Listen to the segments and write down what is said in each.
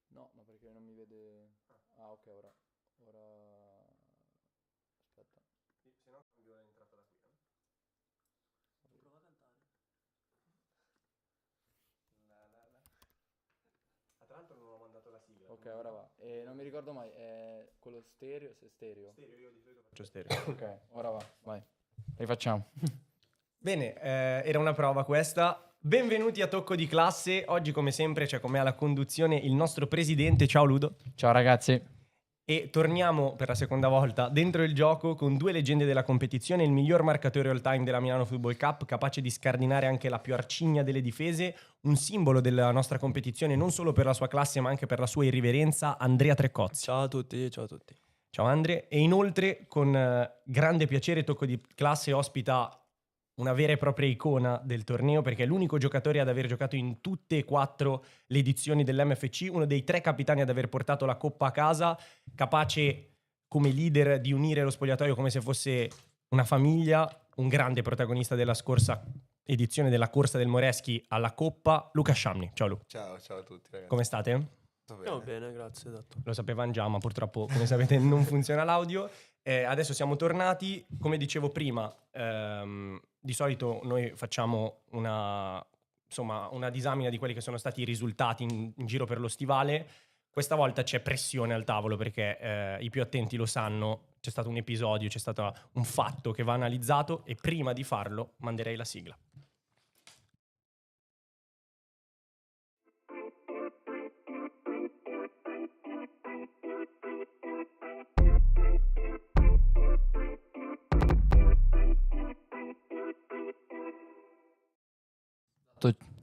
No, ma perché non mi vede... Ah, ok, ora... Aspetta. Se no cambio l'entrata da qui. Prova a cantare. Tra l'altro non ho mandato la sigla. Ok, ora va. E non mi ricordo mai, è quello stereo, se stereo. Stereo, io di solito faccio stereo. Ok, ora va, vai. Rifacciamo. Bene, era una prova questa. Benvenuti a Tocco di Classe. Oggi, come sempre, c'è con me alla conduzione il nostro presidente. Ciao Ludo. Ciao ragazzi. E torniamo per la seconda volta dentro il gioco con due leggende della competizione, il miglior marcatore all time della Milano Football Cup, capace di scardinare anche la più arcigna delle difese, un simbolo della nostra competizione non solo per la sua classe ma anche per la sua irriverenza, Andrea Treccozzi. Ciao a tutti, ciao a tutti. Ciao Andre. E inoltre con grande piacere Tocco di Classe ospita una vera e propria icona del torneo, perché è l'unico giocatore ad aver giocato in tutte e 4 le edizioni dell'MFC, uno dei 3 capitani ad aver portato la Coppa a casa, capace come leader di unire lo spogliatoio come se fosse una famiglia, un grande protagonista della scorsa edizione della corsa del Moreschi alla Coppa, Luca Sciamni. Ciao Lu. Ciao a tutti ragazzi. Come state? Sto Stiamo bene, grazie. Esatto. Lo sapevamo già, ma purtroppo, come sapete, non funziona l'audio. Adesso siamo tornati. Come dicevo prima, di solito noi facciamo una disamina di quelli che sono stati i risultati in giro per lo stivale. Questa volta c'è pressione al tavolo perché i più attenti lo sanno. C'è stato un episodio, c'è stato un fatto che va analizzato e prima di farlo manderei la sigla.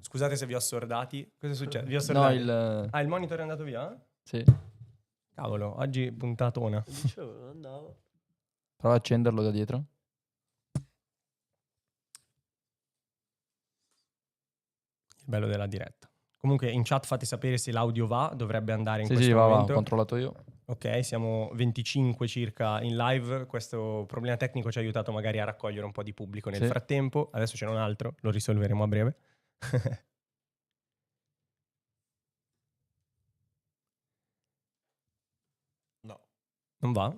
Scusate se vi ho assordati. Cosa è successo? Vi ho No, assordati? il... Ah, il monitor è andato via? Sì. Cavolo, oggi puntatona. Dicevo, non andavo. Prova a accenderlo da dietro. Il bello della diretta. Comunque in chat fate sapere se l'audio va, dovrebbe andare in Sì, questo va, momento. ho controllato io. Ok, siamo 25 circa in live. Questo problema tecnico ci ha aiutato magari a raccogliere un po' di pubblico nel Sì. frattempo. Adesso c'è un altro, lo risolveremo a breve. No. Non va?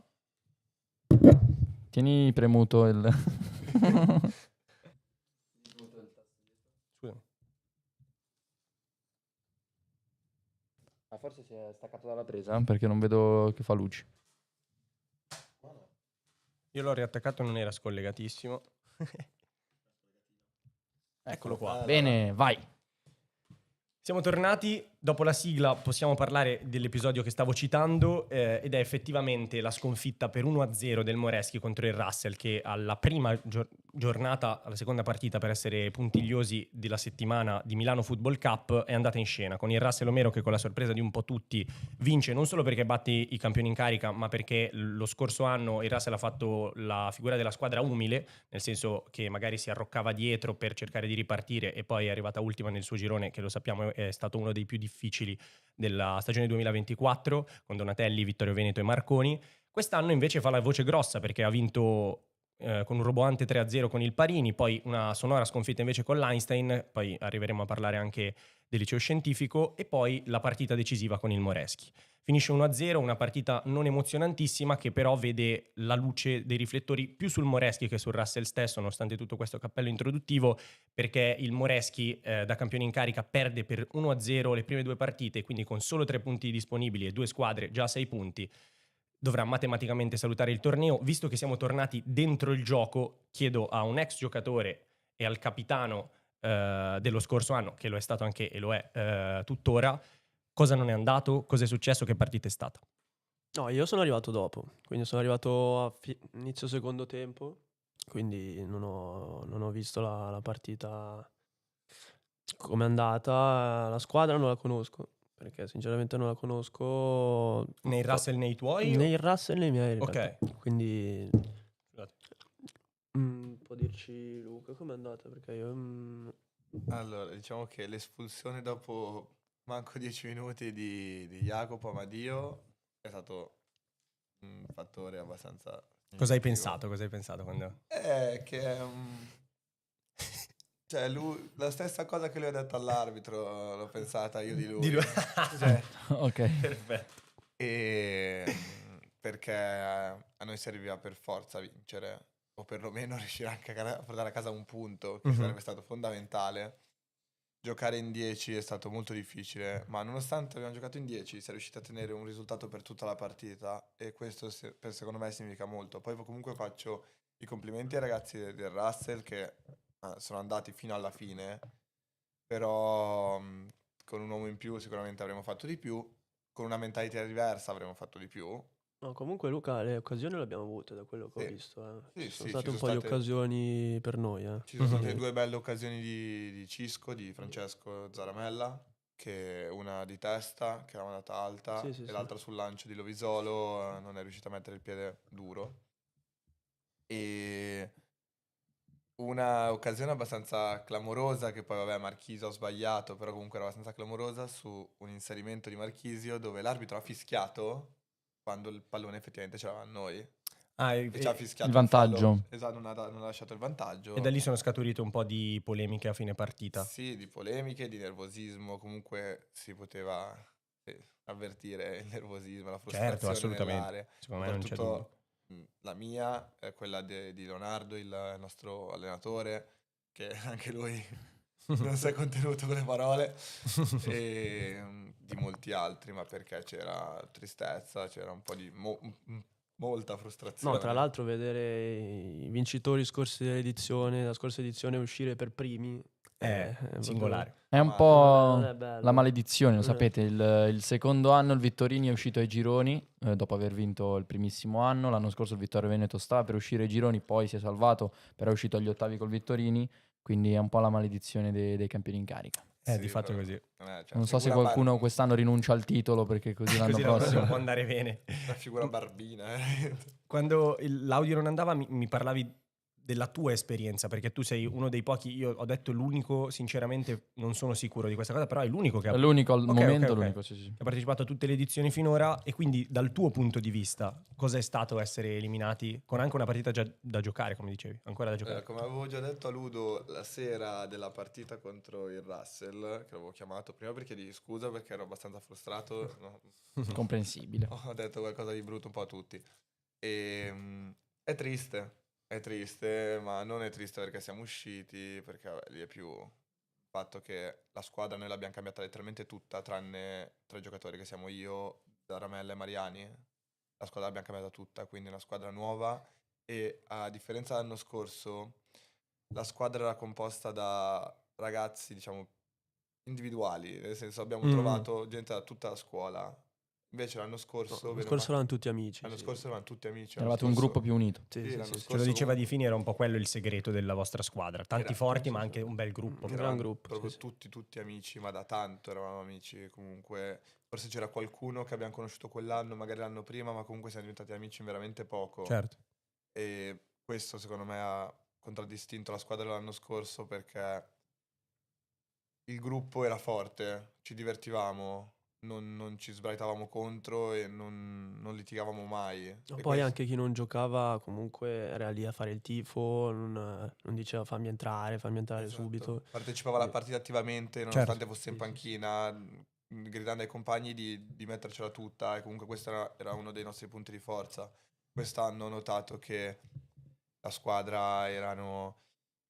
Tieni premuto il... Scusa. Ah, forse si è staccato dalla presa, perché non vedo che fa luci. Io l'ho riattaccato, non era scollegatissimo. Eccolo qua. Bene, vai. Siamo tornati, dopo la sigla possiamo parlare dell'episodio che stavo citando ed è effettivamente la sconfitta per 1-0 del Moreschi contro il Russell che alla prima giornata, alla seconda partita per essere puntigliosi della settimana di Milano Football Cup è andata in scena con il Russell Omero che con la sorpresa di un po' tutti vince non solo perché batte i campioni in carica ma perché lo scorso anno il Russell ha fatto la figura della squadra umile, nel senso che magari si arroccava dietro per cercare di ripartire e poi è arrivata ultima nel suo girone che lo sappiamo è stato uno dei più difficili della stagione 2024 con Donatelli, Vittorio Veneto e Marconi. Quest'anno invece fa la voce grossa perché ha vinto con un roboante 3-0 con il Parini, poi una sonora sconfitta invece con l'Einstein, poi arriveremo a parlare anche del liceo scientifico e poi la partita decisiva con il Moreschi. Finisce 1-0, una partita non emozionantissima che però vede la luce dei riflettori più sul Moreschi che sul Russell stesso, nonostante tutto questo cappello introduttivo, perché il Moreschi da campione in carica perde per 1-0 le prime 2 partite, quindi con solo 3 punti disponibili e 2 squadre già a 6 punti dovrà matematicamente salutare il torneo. Visto che siamo tornati dentro il gioco, chiedo a un ex giocatore e al capitano dello scorso anno, che lo è stato anche e lo è tuttora, cosa non è andato, cosa è successo, che partita è stata? No, io sono arrivato dopo, quindi sono arrivato a inizio secondo tempo, quindi non ho visto la partita come è andata. La squadra non la conosco, perché sinceramente non la conosco. Nei Russell nei tuoi? Né il Russell né i miei, in Ok. realtà. Quindi Scusate. può dirci Luca com'è andata, perché io... Allora, diciamo che l'espulsione dopo manco 10 minuti di Jacopo Amadio è stato un fattore abbastanza Cosa hai significativo. pensato? Cosa hai pensato quando... Che è un... Cioè, la stessa cosa che lui ha detto all'arbitro, l'ho pensata io di lui. Di lui. Cioè, Ok. Perfetto. perché a noi serviva per forza vincere, o perlomeno riuscire anche a portare a casa un punto, che sarebbe stato fondamentale. Giocare in 10 è stato molto difficile, ma nonostante abbiamo giocato in 10, si è riusciti a tenere un risultato per tutta la partita e questo secondo me significa molto. Poi comunque faccio i complimenti ai ragazzi del Russell che sono andati fino alla fine, però con un uomo in più sicuramente avremmo fatto di più, con una mentalità diversa avremmo fatto di più. No, comunque Luca, le occasioni le abbiamo avute da quello che ho Sì. visto. Sì, Ci sono sì, state ci un sono po' di state- occasioni per noi. Ci sono state Quindi- due belle occasioni di Cisco, di Francesco Zaramella, che una di testa, che era andata alta, Sì, sì, e sì. l'altra sul lancio di Lovisolo, non è riuscita a mettere il piede duro. E una occasione abbastanza clamorosa, che poi vabbè Marchisio ha sbagliato, però comunque era abbastanza clamorosa, su un inserimento di Marchisio dove l'arbitro ha fischiato quando il pallone effettivamente ce l'aveva a noi. E ci ha fischiato il un fallo. vantaggio. Esatto, non ha lasciato il vantaggio. E da lì sono scaturite un po' di polemiche a fine partita. Sì, di polemiche, di nervosismo, comunque si poteva avvertire il nervosismo, la frustrazione Certo, assolutamente. nell'area. Secondo me non c'è dubbio. Soprattutto la mia, è quella di Leonardo, il nostro allenatore, che anche lui non si è contenuto con le parole, e di molti altri, ma perché c'era tristezza, c'era un po' di molta frustrazione. No, tra l'altro vedere i vincitori della scorsa edizione uscire per primi È proprio- singolare. È un Ma po' non è bello. la maledizione, lo Non è- sapete. Il secondo anno il Vittorini è uscito ai gironi, dopo aver vinto il primissimo anno. L'anno scorso il Vittorio Veneto stava per uscire ai gironi, poi si è salvato, però è uscito agli ottavi col Vittorini. Quindi è un po' la maledizione dei campioni in carica. Di fatto è così. Cioè, Non so se figura qualcuno quest'anno rinuncia al titolo perché così l'anno Così l'anno prossimo... prossimo può andare bene. una figura barbina. Quando l'audio non andava mi parlavi della tua esperienza, perché tu sei uno dei pochi, io ho detto l'unico, sinceramente non sono sicuro di questa cosa, però è l'unico che ha, È l'unico al Ok, momento, ok, ok. l'unico, sì, sì. che ha partecipato a tutte le edizioni finora, e quindi dal tuo punto di vista cosa è stato essere eliminati con anche una partita già da giocare, come dicevi, ancora da giocare? Come avevo già detto a Ludo la sera della partita contro il Russell, che l'avevo chiamato prima per chiedergli scusa perché ero abbastanza frustrato, no, Comprensibile. ho detto qualcosa di brutto un po' a tutti. E è triste, ma non è triste perché siamo usciti, perché vabbè, lì è più il fatto che la squadra noi l'abbiamo cambiata letteralmente tutta, tranne 3 giocatori che siamo io, Zaramella e Mariani. La squadra l'abbiamo cambiata tutta, quindi è una squadra nuova e a differenza dell'anno scorso la squadra era composta da ragazzi, diciamo, individuali, nel senso abbiamo trovato gente da tutta la scuola. Invece l'anno scorso... L'anno bene o scorso male- erano tutti amici. L'anno sì. scorso erano tutti amici. Eravate l'anno un scorso- gruppo più unito. Sì, Sì, sì, l'anno sì, sì. Ce lo scorso diceva comunque- Di Fini, era un po' quello il segreto della vostra squadra. Tanti Era- forti, ma sì, anche sì. un bel gruppo. Un gran Eravamo gruppo, proprio sì, sì. tutti amici, ma da tanto eravamo amici. Comunque, forse c'era qualcuno che abbiamo conosciuto quell'anno, magari l'anno prima, ma comunque siamo diventati amici in veramente poco. Certo. E questo secondo me ha contraddistinto la squadra dell'anno scorso perché il gruppo era forte, ci divertivamo, non ci sbraitavamo contro e non litigavamo mai. Ma E poi questo- anche chi non giocava comunque era lì a fare il tifo, non diceva fammi entrare Esatto. subito. Partecipava alla Sì. partita attivamente, nonostante Certo. fosse in Sì, sì, panchina, gridando ai compagni di mettercela tutta, e comunque questo era uno dei nostri punti di forza. Quest'anno ho notato che la squadra erano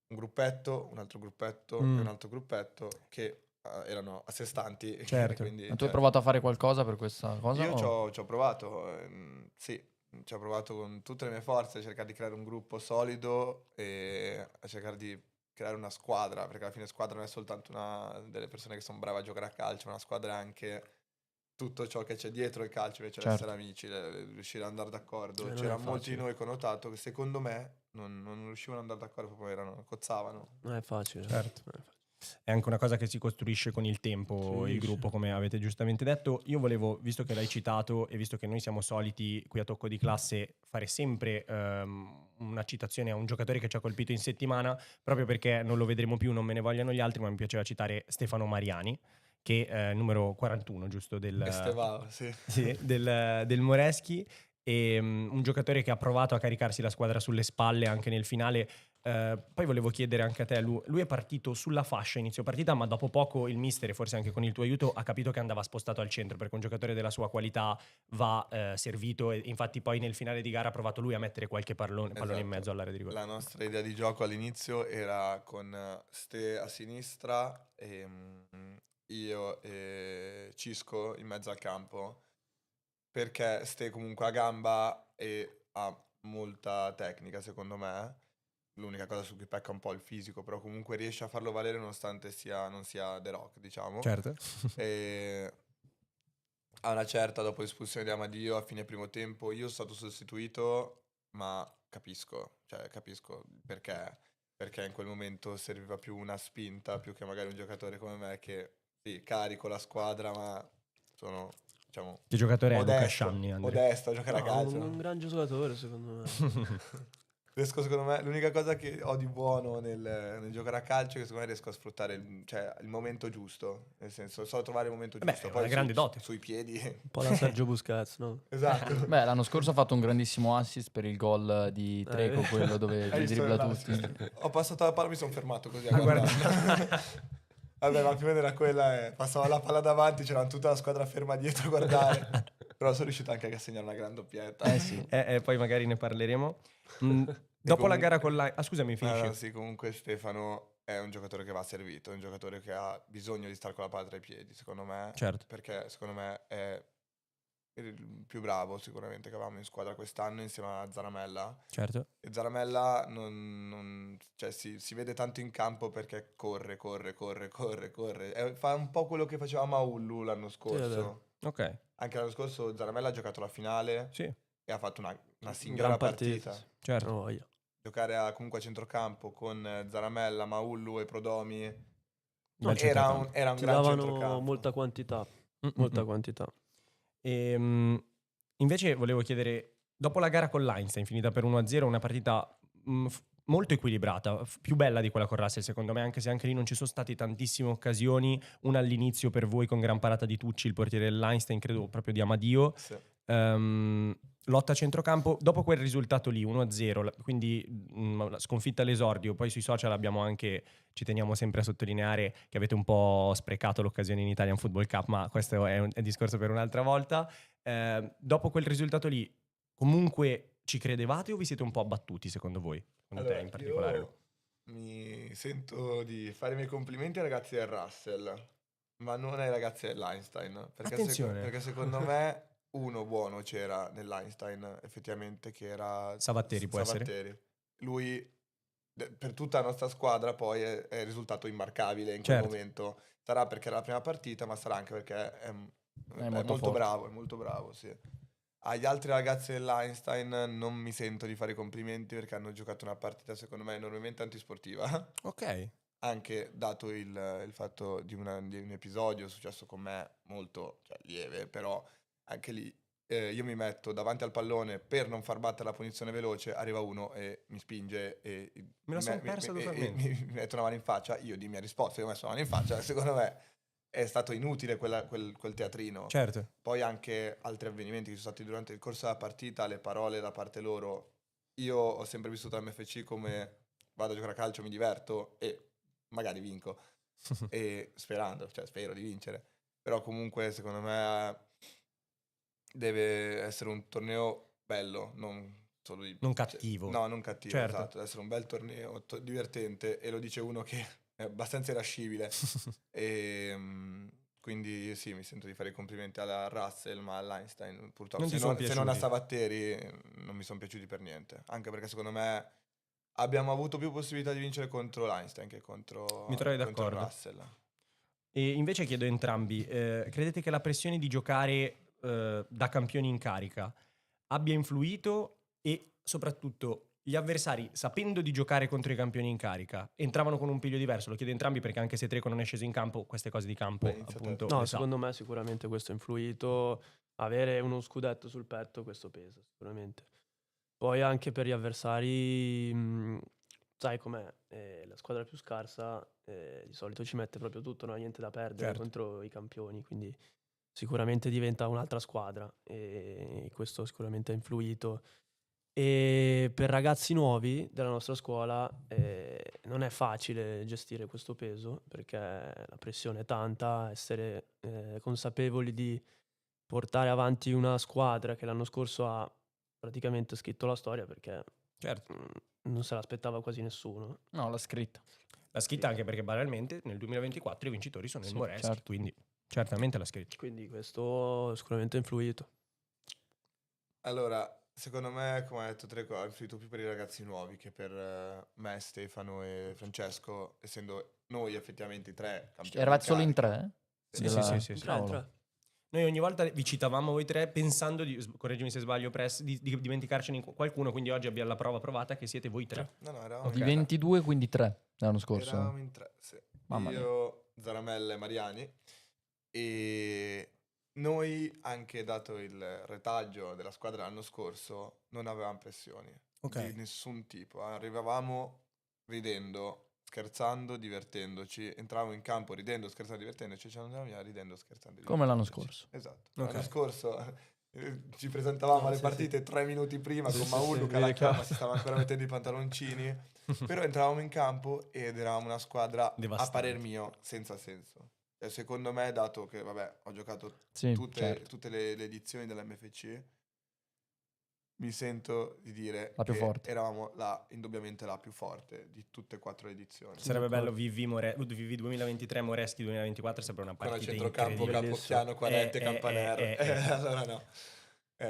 un gruppetto, un altro gruppetto e un altro gruppetto che erano a sé stanti. Certo. Quindi, Ma tu hai cioè, provato a fare qualcosa per questa cosa? io o- ci ho provato, sì, ci ho provato con tutte le mie forze a cercare di creare un gruppo solido e a cercare di creare una squadra, perché alla fine squadra non è soltanto delle persone che sono brave a giocare a calcio, ma una squadra è anche tutto ciò che c'è dietro il calcio, invece Certo. essere amici, riuscire ad andare d'accordo. non è C'erano molti di facile. noi che ho notato che secondo me non riuscivano ad andare d'accordo, proprio cozzavano. Non è facile. Certo. Non è facile. È anche una cosa che si costruisce con il tempo, Sì, il sì. gruppo, come avete giustamente detto. Io volevo, visto che l'hai citato e visto che noi siamo soliti qui a Tocco di Classe fare sempre una citazione a un giocatore che ci ha colpito in settimana, proprio perché non lo vedremo più, non me ne vogliano gli altri, ma mi piaceva citare Stefano Mariani, che è numero 41, giusto? Estevao, sì. Sì, del Moreschi. E, un giocatore che ha provato a caricarsi la squadra sulle spalle anche nel finale, Poi volevo chiedere anche a te, lui è partito sulla fascia inizio partita, ma dopo poco il mister, e forse anche con il tuo aiuto, ha capito che andava spostato al centro, perché un giocatore della sua qualità va servito, e infatti poi nel finale di gara ha provato lui a mettere qualche pallone in Esatto. mezzo all'area di rigore. La nostra idea di gioco all'inizio era con Ste a sinistra e io e Cisco in mezzo al campo, perché Ste comunque ha gamba e ha molta tecnica, secondo me. L'unica cosa su cui pecca un po' il fisico, però comunque riesce a farlo valere nonostante non sia The Rock, diciamo. Certo. E a una certa, dopo l'espulsione di Amadio a fine primo tempo, io sono stato sostituito, ma capisco perché in quel momento serviva più una spinta, più che magari un giocatore come me che sì, carico la squadra, ma sono, diciamo, Che giocatore è Luca modesto, Sciamni, Andrea? modesto a giocare a No, calcio. un gran giocatore, secondo me. Secondo me, l'unica cosa che ho di buono nel giocare a calcio è che secondo me riesco a sfruttare il momento giusto, nel senso, so trovare il momento Beh, giusto. è una grande dote. Sui piedi. Un po' da Sergio Busquets, no? Esatto. Beh, l'anno scorso ha fatto un grandissimo assist per il gol di Treco, quello dove Hai li visto dribbla l'assist? tutti. Ho passato la palla, mi sono fermato così a Ah, guardare. Vabbè, ma più o meno era quella, passava la palla davanti, c'era tutta la squadra ferma dietro a guardare. Però sono riuscito anche a segnare una gran doppietta. Eh sì. Poi magari ne parleremo. Dopo la gara con la... Ah, scusami, finisci. No, sì, comunque Stefano è un giocatore che va servito, è un giocatore che ha bisogno di stare con la palla tra i piedi, secondo me. Certo. Perché secondo me è il più bravo sicuramente che avevamo in squadra quest'anno insieme a Zaramella. Certo. E Zaramella cioè, si vede tanto in campo perché corre. Fa un po' quello che faceva Maullu l'anno è scorso. vero. Ok. Anche l'anno scorso Zaramella ha giocato la finale Sì, e ha fatto una Gran signora partita. sì. certo. No, voglia. Giocare comunque a centrocampo con Zaramella, Maullu e Prodomi Bel era centrocampo. un gran Ti davano centrocampo. molta quantità. Mm, Molta mm, mm. quantità. Invece volevo chiedere, dopo la gara con l'Einstein, finita per 1-0, una partita molto equilibrata, più bella di quella con Russell secondo me, anche se anche lì non ci sono state tantissime occasioni, una all'inizio per voi con gran parata di Tucci, il portiere dell'Einstein, credo proprio di Amadio. Sì. Lotta a centrocampo, dopo quel risultato lì 1-0, quindi la sconfitta all'esordio, poi sui social abbiamo anche, ci teniamo sempre a sottolineare che avete un po' sprecato l'occasione in Italian Football Cup, ma questo è un discorso per un'altra volta. Dopo quel risultato lì, comunque ci credevate o vi siete un po' abbattuti secondo voi? Secondo te in particolare? Io mi sento di fare i miei complimenti ai ragazzi del Russell, ma non ai ragazzi dell'Einstein. Perché, Attenzione. perché secondo me uno buono c'era nell'Einstein, effettivamente, che era Savatteri, può essere? Savatteri. Lui, per tutta la nostra squadra, poi è risultato immarcabile in quel Certo. momento. Sarà perché era la prima partita, ma sarà anche perché è molto forte. bravo, è molto bravo, sì. Agli altri ragazzi dell'Einstein non mi sento di fare i complimenti perché hanno giocato una partita, secondo me, enormemente antisportiva. Ok. Anche dato il fatto di un episodio successo con me molto lieve, però anche lì io mi metto davanti al pallone per non far battere la punizione veloce, arriva uno e mi spinge e Me la son persa totalmente. mi mette una mano in faccia, io di mia risposta, io ho messo la mano in faccia, secondo me è stato inutile quel teatrino. Certo. Poi anche altri avvenimenti che sono stati durante il corso della partita, le parole da parte loro. Io ho sempre vissuto l'MFC come vado a giocare a calcio, mi diverto e magari vinco. E spero di vincere. Però comunque secondo me deve essere un torneo bello, non solo Non cattivo. No, non cattivo, Certo. esatto. Deve essere un bel torneo, divertente, e lo dice uno che è abbastanza irascibile. E quindi sì, mi sento di fare i complimenti alla Russell, ma all'Einstein purtroppo Non ti se sono non a piaciuti? Savatteri non mi sono piaciuti per niente. Anche perché secondo me abbiamo avuto più possibilità di vincere contro l'Einstein che contro, Mi trovi contro il d'accordo. Russell. E invece chiedo a entrambi, credete che la pressione di giocare da campioni in carica abbia influito e soprattutto gli avversari, sapendo di giocare contro i campioni in carica, entravano con un piglio diverso? Lo chiedo a entrambi perché anche se Treco non è sceso in campo, queste cose di campo Beh, inizia appunto te. No, le sa. secondo me sicuramente questo ha influito. Avere uno scudetto sul petto, questo pesa sicuramente. Poi anche per gli avversari, sai com'è, la squadra più scarsa di solito ci mette proprio tutto, non ha niente da perdere Certo. contro i campioni, quindi sicuramente diventa un'altra squadra e questo sicuramente ha influito. E per ragazzi nuovi della nostra scuola non è facile gestire questo peso, perché la pressione è tanta, essere consapevoli di portare avanti una squadra che l'anno scorso ha praticamente scritto la storia, perché Certo. non se l'aspettava quasi nessuno. No, l'ha scritta. L'ha scritta anche perché banalmente nel 2024 i vincitori sono il Sì, Moreschi, certo. quindi certamente l'ha scritta. Quindi questo sicuramente ha influito. Allora, secondo me, come ha detto Treco, ha influito più per i ragazzi nuovi che per me, Stefano e Francesco, essendo noi effettivamente i tre campioni. Eravate solo in carica. 3? Sì, sì, sì, sì. Tre, Cavolo. tre. Noi ogni volta vi citavamo voi tre pensando di, correggimi se sbaglio, di dimenticarcene qualcuno, quindi oggi abbiamo la prova provata che siete voi tre. No, eravamo Di in tre. 22, quindi 3 l'anno scorso. Eravamo in tre, sì. Mamma mia. Io, Zaramella e Mariani. E noi, anche dato il retaggio della squadra l'anno scorso, non avevamo pressioni Ok. di nessun tipo. Arrivavamo ridendo, scherzando, divertendoci. Entravamo in campo ridendo, scherzando, divertendoci. Ci andavamo via ridendo, scherzando, Come l'anno divertendoci. scorso. Esatto. Ok. L'anno scorso ci presentavamo No, alle sì, partite 3 minuti prima Sì, con sì, Maulu sì, che mi alla ricordo. chiama si stava ancora mettendo i pantaloncini. Però entravamo in campo ed eravamo una squadra, a Devastante. parer mio, senza senso. Cioè, secondo me, dato che, vabbè, ho giocato Sì, tutte, certo. tutte le edizioni dell'MFC, mi sento di dire La più che forte. eravamo indubbiamente la più forte di tutte e 4 le edizioni. Sarebbe d'accordo. bello VV 2023, Moreschi 2024, sembra una Con a partita centrocampo incredibile. Capocchiano, Quarente, Campanero. eh. Allora no.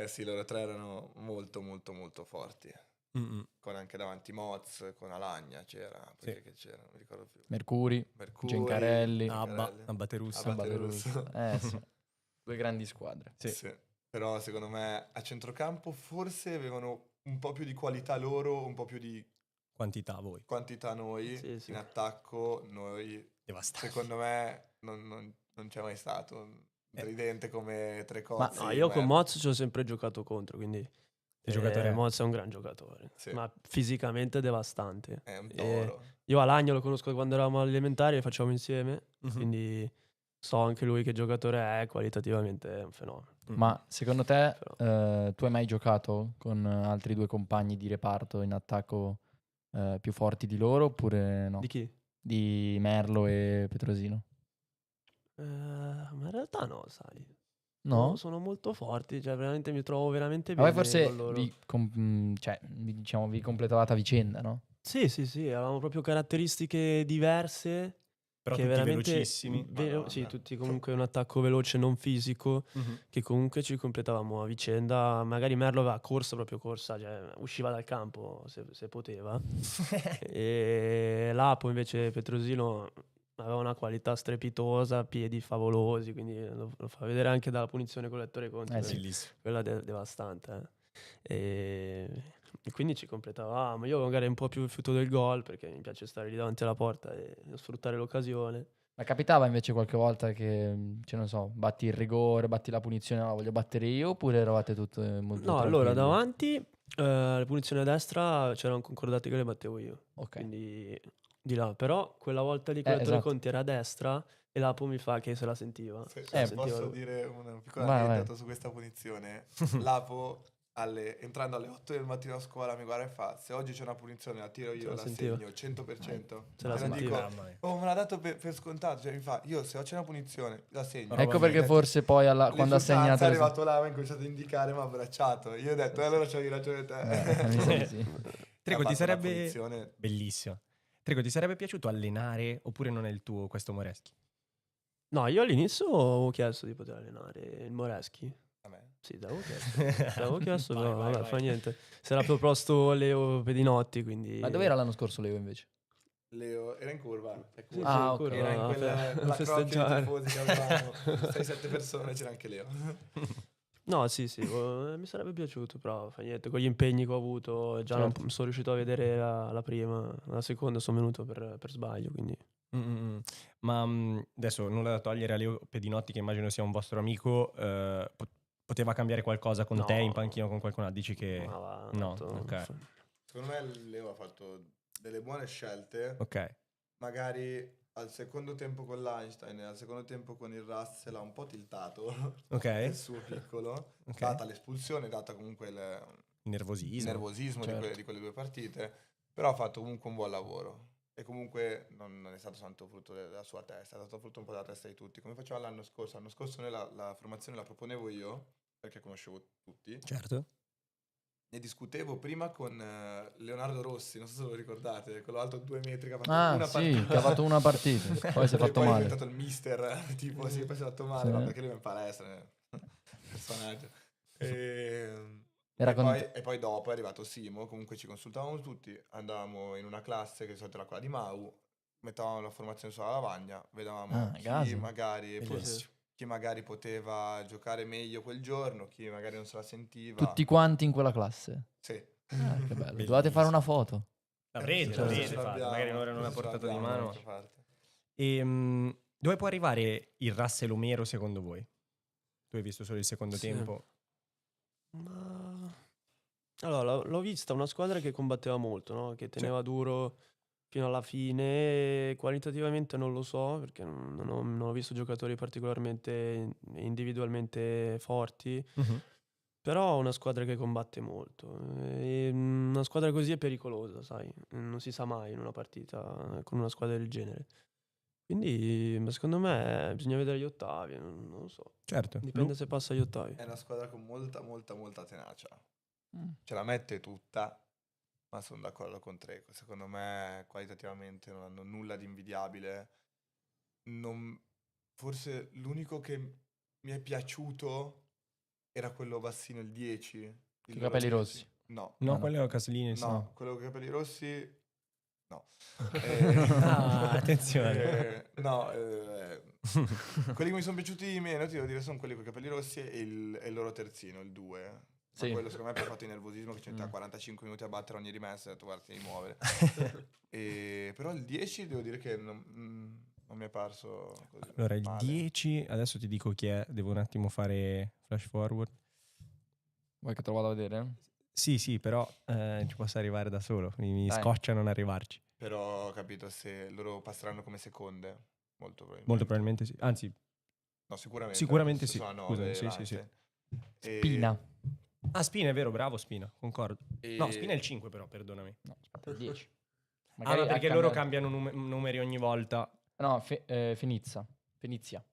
Sì, loro tre erano molto, molto, molto forti. Mm-mm. Con anche davanti Moz, con Alagna c'era, Sì. perché che c'era, non mi ricordo più. Mercuri, Mercuri, Gencarelli, Abba Russa. Abate Russo. Sì. Due grandi squadre. Sì. Sì. Però secondo me a centrocampo forse avevano un po' più di qualità loro, un po' più di Quantità voi. quantità noi. Sì, sì. In attacco noi, Devastante. secondo me, non c'è mai stato un tridente come Ma- Trecozzi. No, io con Mer- Moz ci ho sempre giocato contro, quindi Il giocatore è? Moz è un gran giocatore, Sì. ma fisicamente devastante. È un E toro. io Alagno lo conosco da quando eravamo alle elementari, lo facciamo insieme, Mhm. quindi so anche lui che giocatore è, qualitativamente è un fenomeno. Mm-mm. Ma secondo te Però- tu hai mai giocato con altri due compagni di reparto in attacco più forti di loro oppure no? Di chi? Di Merlo e Petrosino? Ma in realtà no, sai. No? Sono molto forti, cioè veramente mi trovo veramente Ma voi bene forse con loro. vi completavate a vicenda, no? Sì, sì, sì, avevamo proprio caratteristiche diverse. Però che tutti velocissimi. velocissimi. Madonna. Sì, tutti comunque un attacco veloce, non fisico, Mhm. che comunque ci completavamo a vicenda. Magari Merlo aveva proprio corsa, cioè usciva dal campo se poteva. E Lapo invece, Petrosino, aveva una qualità strepitosa, piedi favolosi, quindi lo fa vedere anche dalla punizione con Lettore Conti. Sì. Bellissimo. Quella è devastante. E quindi ci completavamo. Io magari un po' più rifiuto del gol perché mi piace stare lì davanti alla porta e sfruttare l'occasione. Ma capitava invece qualche volta che, cioè non so, batti il rigore, batti la punizione, no, la voglio battere io, oppure eravate tutte molto No, allora tranquilli? davanti le punizioni a destra c'erano concordati che le battevo io. Ok. Quindi di là. Però quella volta lì con Lettore esatto. Conti era a destra e Lapo mi fa che se la sentiva. Se Se la sentiva posso lui. dire un piccolo Vai, vai. aneddoto su questa punizione, Lapo entrando alle 8 del mattino a scuola mi guarda e fa: se oggi c'è una punizione la tiro io, la la sentiva. segno 100%. Se la E non sentiva. dico, Mamma mia. oh, me l'ha dato per scontato. Cioè, mi fa: io se oggi c'è una punizione la segno. Ecco perché Ho detto, forse poi quando ha risultanza, segnato... è arrivato là, mi ha cominciato a indicare, mi ha abbracciato. Io ho detto, allora c'avevi ragione te. mi sa di sì. Trico, Ha ti fatto una sarebbe... punizione. Bellissimo. Trico, ti sarebbe piaciuto allenare oppure non è il tuo questo Moreschi? No, io all'inizio avevo chiesto di poter allenare il Moreschi. A me. Sì, l'avevo chiesto, Vai, però vai, vabbè, vai. fa niente. Si era proposto Leo Pedinotti, quindi... Ma dov'era l'anno scorso Leo invece? Leo era in curva. Sì, Ah, sì, ok. curva, Era in a quella festeggiare. crocchia di tifosi che avevamo. 6-7 persone, c'era anche Leo. No, sì, sì, mi sarebbe piaciuto, però fa niente. Con gli impegni che ho avuto, già non Certo. sono riuscito a vedere la prima, la seconda sono venuto per sbaglio, quindi... Mm-mm. Ma adesso nulla da togliere a Leo Pedinotti, che immagino sia un vostro amico, poteva cambiare qualcosa con No. te in panchina o con qualcuno? Dici che... Ma va, no, tanto- ok. Secondo me Leo ha fatto delle buone scelte. Ok. Magari al secondo tempo con l'Einstein e al secondo tempo con il Russell ha un po' tiltato Ok. il suo piccolo, Ok. data l'espulsione, data comunque Il nervosismo certo. di quelle 2 partite, però ha fatto comunque un buon lavoro. E comunque non è stato tanto frutto della sua testa, è stato frutto un po' della testa di tutti. Come faceva l'anno scorso? L'anno scorso noi la formazione la proponevo io, perché conoscevo tutti, Certo. e discutevo prima con Leonardo Rossi, non so se lo ricordate, quello alto 2 metri che ha fatto Ah, una sì, partita. che ha fatto una partita, poi si è E fatto poi è male. diventato il mister, tipo, sì, poi si è fatto male, Sì. ma perché lui è in palestra, personaggio. Era E poi dopo è arrivato Simo, comunque ci consultavamo tutti, andavamo in una classe che di solito era quella di Mau, mettavamo la formazione sulla lavagna, vedevamo gaso. Bellissimo. chi magari poteva giocare meglio quel giorno, chi magari non se la sentiva. Tutti quanti in quella classe. Sì. Che bello. Bellissimo. Dovete fare una foto. L'avrete Certo. fatta, magari ora non a portata di mano. Dove Dove può arrivare il Russell Omero secondo voi? Tu hai visto solo il secondo Sì. tempo? Ma... Allora, l'ho vista una squadra che combatteva molto, no? Che teneva duro fino alla fine. Qualitativamente non lo so, perché non ho visto giocatori particolarmente individualmente forti. Però è una squadra che combatte molto. E una squadra così è pericolosa, sai? Non si sa mai in una partita con una squadra del genere. Quindi, ma secondo me bisogna vedere gli ottavi, non lo so. Certo. Dipende se passa agli ottavi. È una squadra con molta tenacia. Mm. Ce la mette tutta, ma sono d'accordo con Treco. Secondo me qualitativamente non hanno nulla di invidiabile. Forse l'unico che mi è piaciuto era quello bassino, il 10. Con i capelli rossi. No, No, quello è Caslini. no, quello con i capelli rossi, no. Ah, attenzione. Quelli che mi sono piaciuti di meno, ti devo dire, sono quelli con i capelli rossi e il loro terzino, il 2. Sì. Ma quello secondo me ha fatto il nervosismo che ci mette a 45 minuti a battere ogni rimessa e ho detto guarda, ti muovere. Però il 10 devo dire che non mi è parso così. Allora, il male. 10, adesso ti dico chi è, devo un attimo fare flash forward. Vuoi che te lo vado a vedere? Sì, però ci posso arrivare da solo, mi Dai. scoccia non arrivarci. Però ho capito se loro passeranno come seconde, molto Molto probabilmente sì, anzi No, sicuramente. sicuramente sì, Sono a 9, scusami, sì. Lance. Spina. Ah, Spina, è vero, bravo Spina, concordo. E- No, Spina è il 5 però, perdonami. No, aspetta, 10. Ma perché loro cambiano numeri ogni volta. No, Fenizia. Fenizia,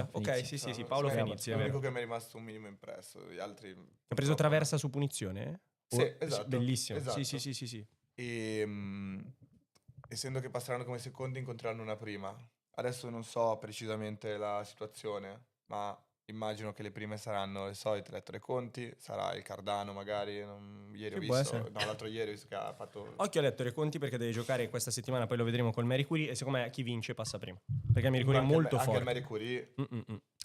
ok, Fenizia. sì, Paolo Sì, Fenizia, È è l'unico vero. che mi è rimasto un minimo impresso. Gli altri. Ha preso purtroppo traversa su punizione? Sì, esatto, Bellissimo, esatto. sì. Essendo che passeranno come secondi, incontreranno una prima. Adesso non so precisamente la situazione, ma immagino che le prime saranno le solite, letto le conti, sarà il Cardano magari, ieri Sì, ho può visto, essere. no, l'altro ieri ho visto che ha fatto... Occhio a lettere conti perché deve giocare questa settimana, poi lo vedremo col Marie Curie e secondo me chi vince passa prima. Perché il Marie Curie è molto anche il forte. Marie Curie.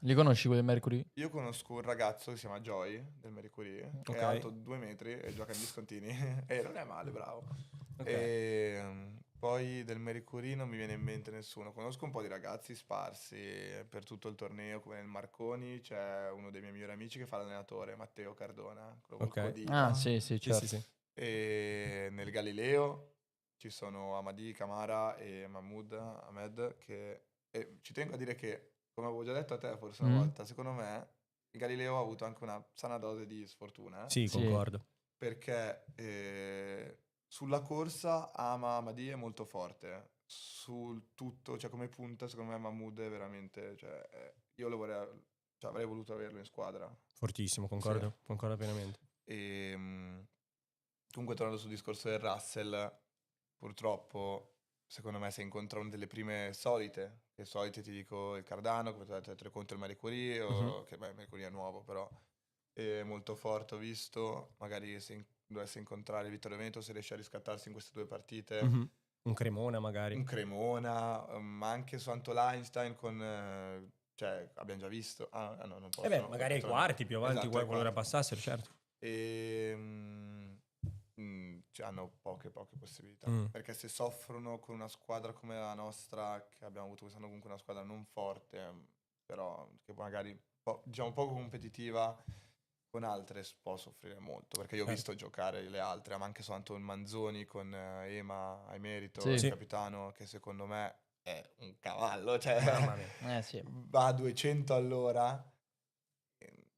Li conosci quelli del Mercury? Io conosco un ragazzo che si chiama Joy del Marie Curie, che Ok. è alto 2 metri e gioca in discontinui e non è male, bravo. Ok. Poi del Marie Curie non mi viene in mente nessuno. Conosco un po' di ragazzi sparsi per tutto il torneo, come nel Marconi c'è uno dei miei migliori amici che fa l'allenatore, Matteo Cardona, quello col Ok. codino. Ah, sì, certo. Sì. E nel Galileo ci sono Amadi, Camara e Ahmed che ci tengo a dire che, come avevo già detto a te forse una volta, secondo me il Galileo ha avuto anche una sana dose di sfortuna. Sì, Sì. concordo. Perché sulla corsa Amadi è molto forte. Sul tutto, cioè come punta, secondo me Mahmood è veramente, io lo vorrei, avrei voluto averlo in squadra. Fortissimo, concordo pienamente. Comunque tornando sul discorso del Russell, purtroppo secondo me se incontra una delle prime solite, che solite ti dico il Cardano, come ti ho detto contro il Marie Curie, che il Marie Curie è nuovo però, è molto forte ho visto, magari se dovesse incontrare il Vittorio Veneto, se riesce a riscattarsi in queste 2 partite. Un Cremona magari. Un Cremona, ma anche su Einstein con... abbiamo già visto. No, non posso. Magari ai quarti, più avanti, Esatto, ai qualora quarti. passassero, certo. Hanno poche possibilità. Perché se soffrono con una squadra come la nostra, che abbiamo avuto quest'anno comunque una squadra non forte, però che magari diciamo poco competitiva, con altre può soffrire molto. Perché io ho visto giocare le altre, ma anche soltanto il Manzoni con Ema Emerito, il capitano, che secondo me è un cavallo, Mamma mia. Sì. va a 200 all'ora,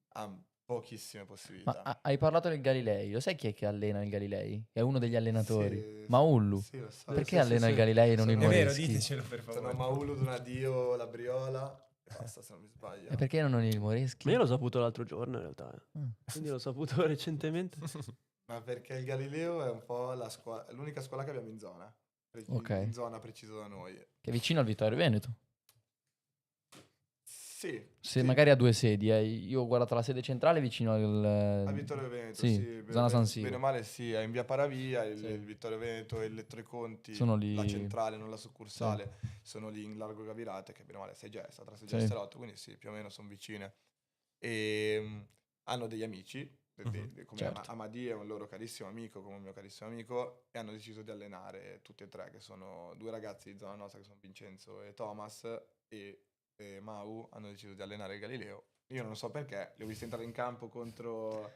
ha pochissime Ma possibilità. hai parlato del Galilei, lo sai chi è che allena il Galilei? È uno degli allenatori. Sì, Maullu. sì, lo so. Perché Sì, allena sì, il sì. Galilei e non il Sono- È vero, Moreschi? ditecelo per Sono favore. Maulu, Donadio, Labriola e basta se non mi E sbaglio. perché non il Moreschi? Ma io l'ho saputo l'altro giorno in realtà. Mm. Quindi l'ho saputo recentemente. Ma perché il Galileo è un po' l'unica scuola che abbiamo in zona. Ok. In zona preciso da noi. Che è vicino al Vittorio Veneto. Sì. Se sì. magari ha due sedi, io ho guardato la sede centrale vicino Al Vittorio Veneto, sì, sì. zona San Siro. Bene o male sì, è in via Paravia, Sì. il Vittorio Veneto e Elettroiconti, Sono lì. la centrale, non la succursale, sono lì in Largo Gavirate, che bene o male sta tra Seggia e Sì. Salotto, quindi sì, più o meno sono vicine. E hanno degli amici, come certo. Amadi è un loro carissimo amico, come un mio carissimo amico, e hanno deciso di allenare tutti e tre, che sono due ragazzi di zona nostra, che sono Vincenzo e Thomas, e Mau hanno deciso di allenare il Galileo. Io non so perché, li ho visti entrare in campo contro...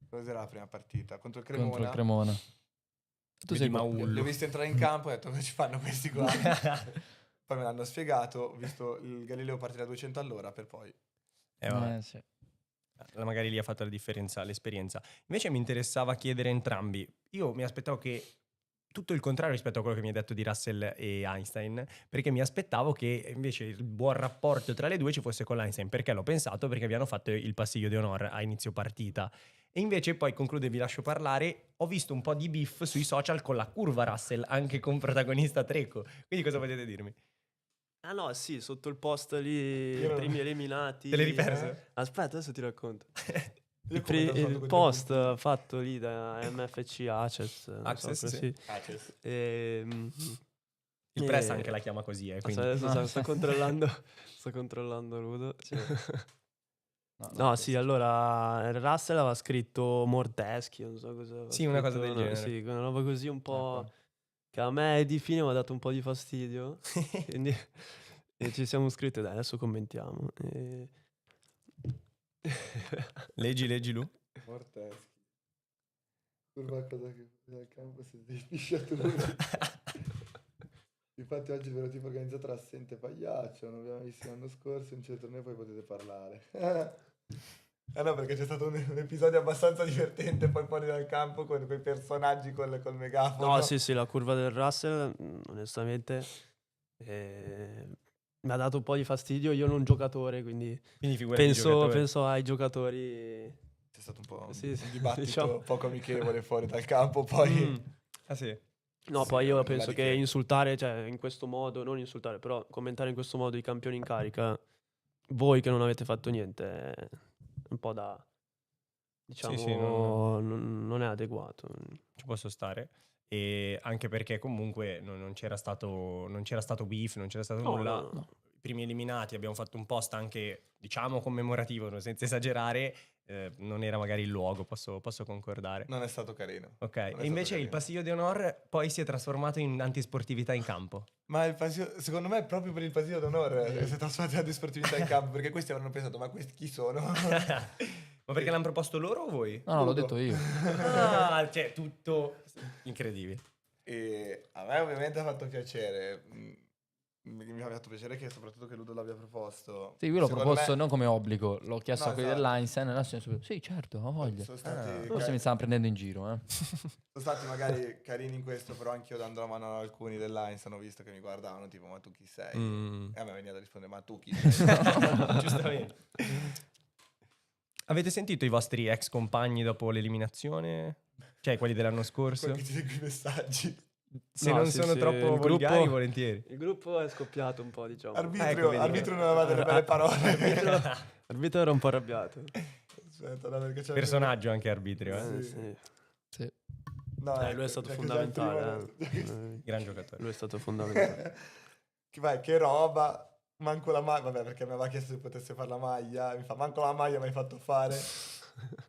Cos'era la prima partita? Contro il Cremona. Contro il Cremona. Tu Vedi sei Maullu. Li ho visti entrare in campo e ho detto cosa ci fanno questi qua? Poi me l'hanno spiegato, ho visto il Galileo partire a 200 all'ora per poi... Vabbè. Sì. Magari lì ha fatto la differenza, l'esperienza. Invece mi interessava chiedere entrambi. Io mi aspettavo che tutto il contrario rispetto a quello che mi hai detto di Russell e Einstein, perché mi aspettavo che invece il buon rapporto tra le due ci fosse con l'Einstein. Perché l'ho pensato? Perché abbiano fatto il passiglio di onore a inizio partita. E invece poi concludo e vi lascio parlare. Ho visto un po' di beef sui social con la curva Russell, anche con protagonista Treco. Quindi cosa potete dirmi? Ah no, sì, sotto il post lì, Io i non- primi eliminati. Te l'hai riperso? Aspetta, adesso ti racconto. Io ho commentato Il quei due post puntini. fatto lì da MFC Access, non Access, so sì. così. Access. Il press anche la chiama così, quindi. Adesso No. sto controllando Rudo. No, sì, questo. allora Russell aveva scritto Morteschi, non so cosa. aveva Sì, una cosa scritto, del genere. Sì, una roba così un po'. Ecco. Che a me e di fine mi ha dato un po' di fastidio. Quindi e ci siamo scritti, dai, adesso commentiamo. Leggi Lu. Morteschi. Curva cosa che dal campo si sviscia tu. Infatti oggi ve l'ho tipo organizzato l'assente pagliaccio, non abbiamo visto l'anno scorso, in certo torneo poi potete parlare. No, perché c'è stato un episodio abbastanza divertente poi fuori dal campo con quei personaggi col megafono. No, sì, la curva del Russell, onestamente, mi ha dato un po' di fastidio. Io non un giocatore, quindi Quindi figurati i giocatori. penso ai giocatori. C'è stato un po' Sì, sì, un dibattito diciamo. poco amichevole fuori dal campo, poi... Mm. Ah sì. No, Sì, poi io nulla penso di che che. insultare, cioè in questo modo, non insultare, però commentare in questo modo i campioni in carica, voi che non avete fatto niente, è un po' da, diciamo, sì, non è adeguato. Ci posso stare. E anche perché comunque non c'era stato beef, non c'era stato No, nulla. no. I primi eliminati abbiamo fatto un post anche, diciamo, commemorativo, senza esagerare. Non era magari il luogo, posso concordare. Non è stato carino. Ok, Non è e stato invece il carino. passiglio di onore poi si è trasformato in antisportività in campo. Ma secondo me è proprio per il pasillo d'onore che si è trasformato in disportività in campo, perché questi avranno pensato, ma questi chi sono? Ma perché l'hanno proposto loro o voi? No, l'ho Ludo. detto io. Ah, cioè, tutto incredibile. E a me ovviamente ha fatto piacere. Mi ha fatto piacere che soprattutto che Ludo l'abbia proposto. Sì, io l'ho Secondo proposto me non come obbligo, l'ho chiesto No, a quelli esatto. dell'Einstein e adesso subito, sì, certo, ho voglia. sono stati, Forse mi stavano prendendo in giro, sono stati magari carini in questo, però anch'io dando la mano ad alcuni dell'Einstein ho visto che mi guardavano tipo ma tu chi sei? Mm. E a me veniva da rispondere ma tu chi sei? Giustamente. Avete sentito i vostri ex compagni dopo l'eliminazione? Cioè, quelli dell'anno scorso? Quelli che ti leggo i messaggi. Se No, non sì, sono sì, troppo il volgari, gruppo- volentieri. Il gruppo è scoppiato un po', diciamo. Arbitrio, vedi. arbitrio non aveva delle belle parole. L'arbitro era un po' arrabbiato. Aspetta, no, perché c'è Personaggio anche arbitrio, Sì. Sì. Sì. No, Lui ecco, è stato già che già il fondamentale. primo- Gran giocatore. Lui è stato fondamentale. che roba, manco la maglia, vabbè perché mi aveva chiesto se potesse fare la maglia, mi fa manco la maglia mi hai fatto fare,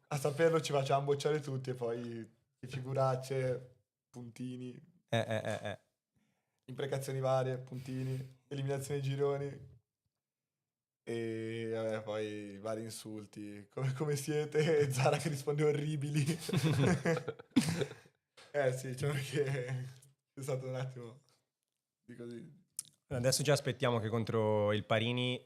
a saperlo ci facciamo bocciare tutti e poi che figuracce, puntini, imprecazioni varie, puntini, eliminazioni di gironi e vabbè, poi vari insulti, come siete, e Zara che risponde orribili. Sì, diciamo che è stato un attimo di così. Adesso ci aspettiamo che contro il Parini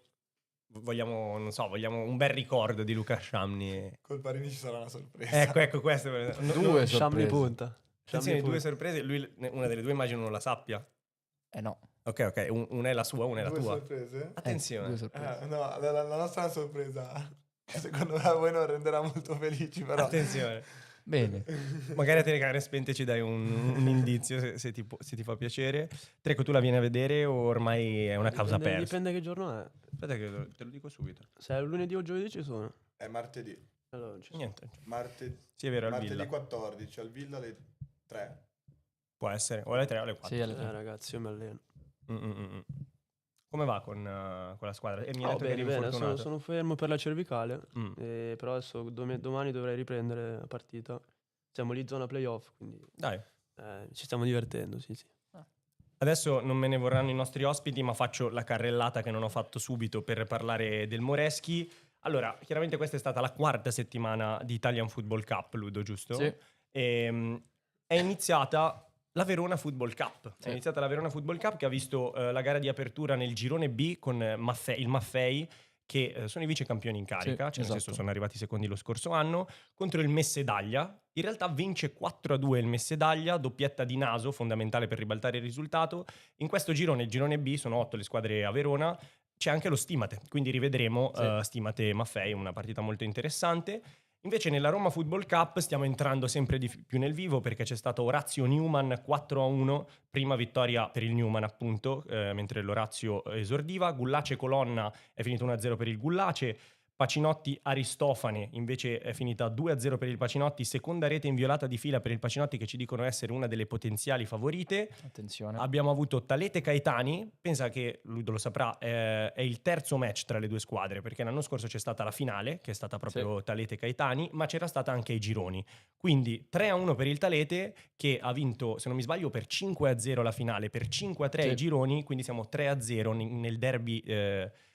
vogliamo, non so, vogliamo un bel ricordo di Luca Sciamni. Col Parini ci sarà una sorpresa. Ecco, questo. Due Sciamni sorprese. punta. Attenzione, Sciamni due punta. sorprese. Lui, una delle due immagino non la sappia. No. Ok, una è la sua, una è la Due tua. sorprese? Attenzione. Due sorprese. No, la nostra è una sorpresa. Secondo me a voi non renderà molto felici, però. Attenzione. Bene. Magari a telecamere spente ci dai un indizio se ti fa piacere. Treco, tu la vieni a vedere o ormai è una causa persa? Dipende che giorno è. Aspetta che te lo dico subito. Se è lunedì o giovedì ci sono. È martedì. Allora, ci sono. Niente. Martedì, Sì, è vero, al martedì Villa. 14, al Villa alle 3. Può essere, o alle 3 o alle 4. Sì, alle tre. Ragazzi, io mi alleno. Come va con la squadra? E mi hai detto che Bene, eri bene, infortunato. sono fermo per la cervicale. Mm. Però adesso domani dovrei riprendere la partita. Siamo lì zona playoff, quindi Dai. ci stiamo divertendo, sì. Adesso non me ne vorranno i nostri ospiti, ma faccio la carrellata che non ho fatto subito per parlare del Moreschi. Allora, chiaramente questa è stata la quarta settimana di Italian Football Cup, Ludo, giusto? Sì. È iniziata la Verona Football Cup. Sì. È iniziata la Verona Football Cup che ha visto la gara di apertura nel girone B con il Maffei, che sono i vice campioni in carica, Sì, nel senso esatto. sono arrivati secondi lo scorso anno, contro il Messedaglia. In realtà vince 4-2 il Messedaglia, doppietta di Naso, fondamentale per ribaltare il risultato. In questo girone, il girone B, sono 8 le squadre a Verona, c'è anche lo Stimate, quindi rivedremo Sì. Stimate Maffei, una partita molto interessante. Invece nella Roma Football Cup stiamo entrando sempre di più nel vivo perché c'è stato Orazio Newman 4-1, prima vittoria per il Newman appunto, mentre l'Orazio esordiva. Gullace Colonna è finito 1-0 per il Gullace. Pacinotti Aristofane invece è finita 2-0 per il Pacinotti, seconda rete inviolata di fila per il Pacinotti che ci dicono essere una delle potenziali favorite. Attenzione. Abbiamo avuto Talete Caetani, pensa che lui lo saprà, è il terzo match tra le due squadre perché l'anno scorso c'è stata la finale che è stata proprio Talete Caetani, ma c'era stata anche ai gironi. Quindi 3-1 per il Talete che ha vinto, se non mi sbaglio, per 5-0 la finale, per 5-3 ai gironi, quindi siamo 3-0 nel derby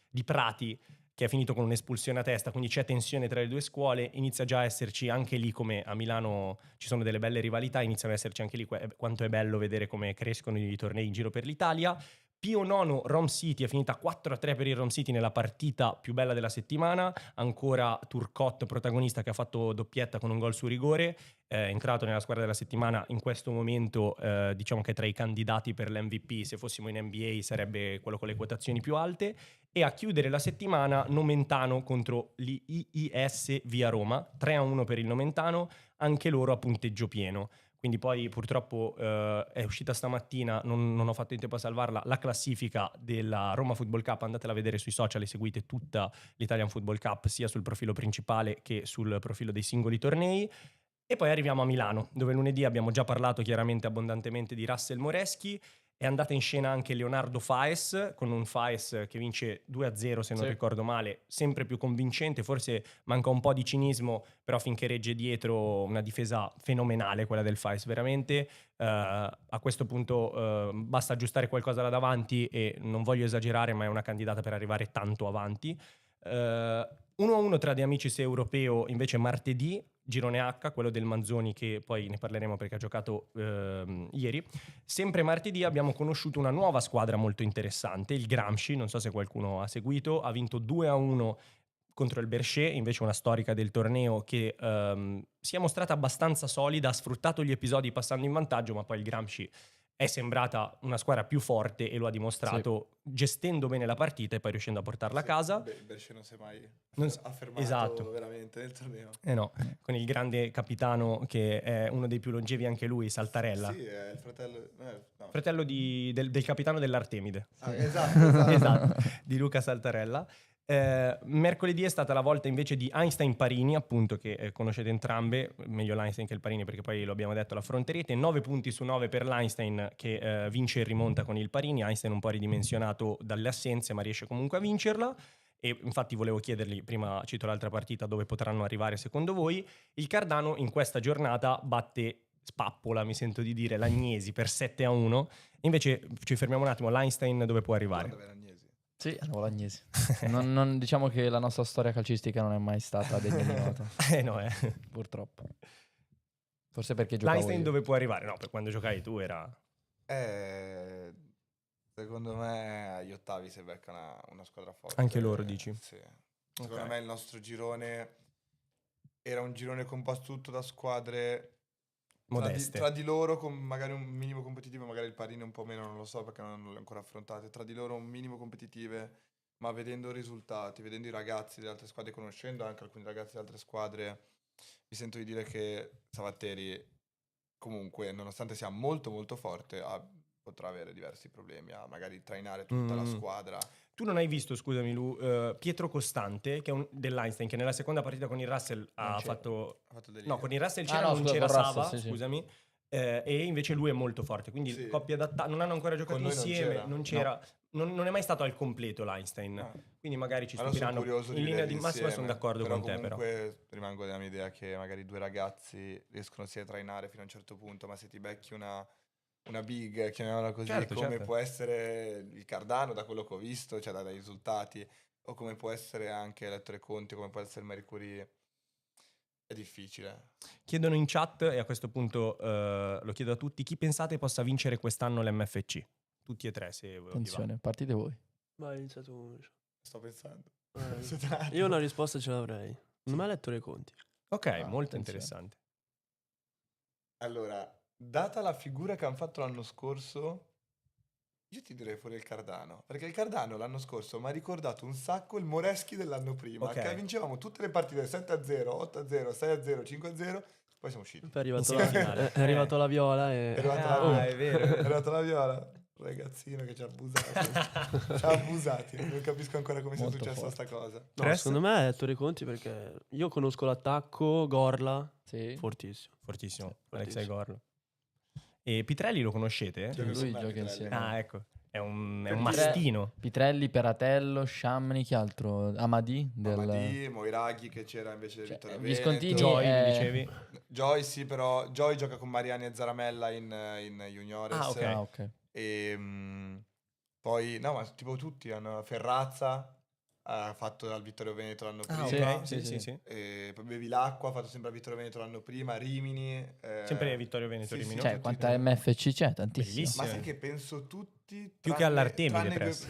di Prati che è finito con un'espulsione a testa, quindi c'è tensione tra le due scuole, inizia già a esserci anche lì, come a Milano ci sono delle belle rivalità, iniziano ad esserci anche lì quanto è bello vedere come crescono i tornei in giro per l'Italia. Pio IX Rome City è finita 4-3 per il Rome City nella partita più bella della settimana, ancora Turcotte protagonista che ha fatto doppietta con un gol su rigore, è entrato nella squadra della settimana, in questo momento diciamo che è tra i candidati per l'MVP, se fossimo in NBA sarebbe quello con le quotazioni più alte. E a chiudere la settimana Nomentano contro l'IIS via Roma, 3-1 per il Nomentano, anche loro a punteggio pieno. Quindi poi purtroppo è uscita stamattina, non ho fatto in tempo a salvarla, la classifica della Roma Football Cup, andatela a vedere sui social e seguite tutta l'Italian Football Cup sia sul profilo principale che sul profilo dei singoli tornei. E poi arriviamo a Milano, dove lunedì abbiamo già parlato chiaramente abbondantemente di Russell Moreschi. È andata in scena anche Leonardo Faes, con un Faes che vince 2-0 se non ricordo male, sempre più convincente, forse manca un po' di cinismo, però finché regge dietro una difesa fenomenale quella del Faes, veramente. A questo punto basta aggiustare qualcosa là davanti e non voglio esagerare, ma è una candidata per arrivare tanto avanti. 1-1 tra De Amicis e Europeo invece martedì, girone H, quello del Manzoni che poi ne parleremo perché ha giocato ieri. Sempre martedì abbiamo conosciuto una nuova squadra molto interessante, il Gramsci, non so se qualcuno ha seguito, ha vinto 2-1 contro il Berchet, invece una storica del torneo che si è mostrata abbastanza solida, ha sfruttato gli episodi passando in vantaggio, ma poi il Gramsci è sembrata una squadra più forte e lo ha dimostrato gestendo bene la partita e poi riuscendo a portarla a casa. Il Berchet non si è mai affermato esatto. veramente nel torneo. No, con il grande capitano che è uno dei più longevi anche lui, Saltarella. Sì, è il fratello... no. Fratello del capitano dell'Artemide. Esatto. Di Luca Saltarella. Mercoledì è stata la volta invece di Einstein Parini, appunto, che conoscete entrambe, meglio l'Einstein che il Parini perché poi lo abbiamo detto, la affronterete. 9 punti su 9 per l'Einstein che vince e rimonta con il Parini. Einstein un po' ridimensionato dalle assenze ma riesce comunque a vincerla. E infatti volevo chiedergli, prima cito l'altra partita, dove potranno arrivare secondo voi. Il Cardano in questa giornata batte spappola, mi sento di dire, l'Agnesi per 7-1. Invece ci fermiamo un attimo, l'Einstein dove può arrivare? Sì, Bolognesi. non diciamo che la nostra storia calcistica non è mai stata degna di nota. No, purtroppo. Forse perché giocavo L'Einstein io. dove può arrivare? No, per quando giocavi tu era... Secondo me agli ottavi si becca una squadra forte. Anche loro, dici? Sì. Secondo Ok. me il nostro girone era un girone composto tutto da squadre Modeste. tra di loro con magari un minimo competitivo, magari il Parino un po' meno, non lo so perché non le ho ancora affrontate, tra di loro un minimo competitive, ma vedendo i risultati, vedendo i ragazzi delle altre squadre, conoscendo anche alcuni ragazzi delle altre squadre, mi sento di dire che Savatteri comunque, nonostante sia molto molto forte, potrà avere diversi problemi a magari trainare tutta la squadra. Tu non hai visto, scusami Lu, Pietro Costante, che è dell'Einstein, che nella seconda partita con il Russell ha c'era. fatto... Ha fatto delle No, idee. con il Russell Ah, c'era, no, non scusa, c'era con Russell, Sava, sì, sì. scusami. E invece lui è molto forte, quindi Sì. coppia non hanno ancora giocato Con noi non insieme, c'era. non c'era, non è mai stato al completo l'Einstein, Ah. quindi magari ci Allora sono stupiranno. curioso In linea di vederli massima sono insieme, d'accordo con te, però. comunque rimango della mia idea che magari due ragazzi riescono sia a trainare fino a un certo punto, ma se ti becchi una big, chiamiamola così, Certo, come certo. può essere il Cardano, da quello che ho visto, cioè dai risultati, o come può essere anche Ettore Conti, come può essere il Mercury, è difficile. Chiedono in chat, e a questo punto lo chiedo a tutti, chi pensate possa vincere quest'anno l'MFC? Tutti e tre, se vi va. Attenzione, partite voi. Vai, inizia tu. Sto pensando. Eh, Siete un attimo. Io una risposta ce l'avrei. Non mi ha letto i conti. Ok, Ah, molto attenzione. interessante. Allora, data la figura che hanno fatto l'anno scorso, io ti direi fuori il Cardano, perché il Cardano l'anno scorso mi ha ricordato un sacco il Moreschi dell'anno prima, Ok. che vincevamo tutte le partite 7-0, 8-0, 6-0, 5-0, poi siamo usciti. Poi è arrivato, Insieme alla finale. è arrivato la viola e... È arrivata la Ah, viola. è vero. È arrivata la viola. Ragazzino che ci ha abusati. Ci ha abusati. Non capisco ancora come sia Molto successa forte. sta cosa. No, Press? secondo me ha letto i conti perché io conosco l'attacco, Gorla, Sì. fortissimo. Fortissimo, Sì, Alexei fortissimo. Gorlo. E Pitrelli lo conoscete? Gioca Lui con me, gioca Pitrelli. insieme. Ah, ecco. È un Pitrelli. mastino. Pitrelli, Peratello, Sciamni, chi altro? Amadi del... Mamadi, Moiraghi che c'era invece del Cioè, Vittorio Viscontini Veneto. Joy, mi è- dicevi? Joy sì, però Joy gioca con Mariani e Zaramella in Juniores. Ah, ok. Ah, ok. E poi, no, ma tipo tutti hanno Ferrazza, ha fatto dal Vittorio Veneto l'anno Ah, prima. ok. Sì, sì, sì, sì. sì. E poi Bevilacqua ha fatto sempre al Vittorio Veneto l'anno prima, Rimini. Sempre Vittorio Veneto, sì, Rimini. sì, Cioè, tutti quanta MFC c'è? Tantissimo. Bellissimo. Ma sai che penso tutti... Più che all'Artemide, tranne Press.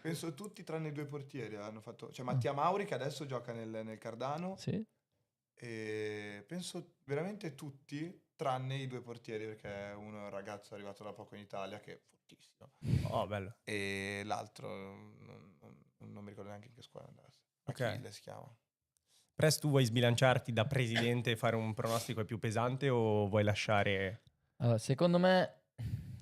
penso tutti tranne i due portieri hanno fatto... Cioè Mattia Mauri che adesso gioca nel Cardano. Sì? E penso veramente tutti tranne i due portieri perché uno è un ragazzo arrivato da poco in Italia che è fortissimo Oh, bello. e l'altro non mi ricordo neanche in che squadra andasse. Ok. Achille si chiama. Press, tu vuoi sbilanciarti da presidente e fare un pronostico più pesante o vuoi lasciare... Allora, secondo me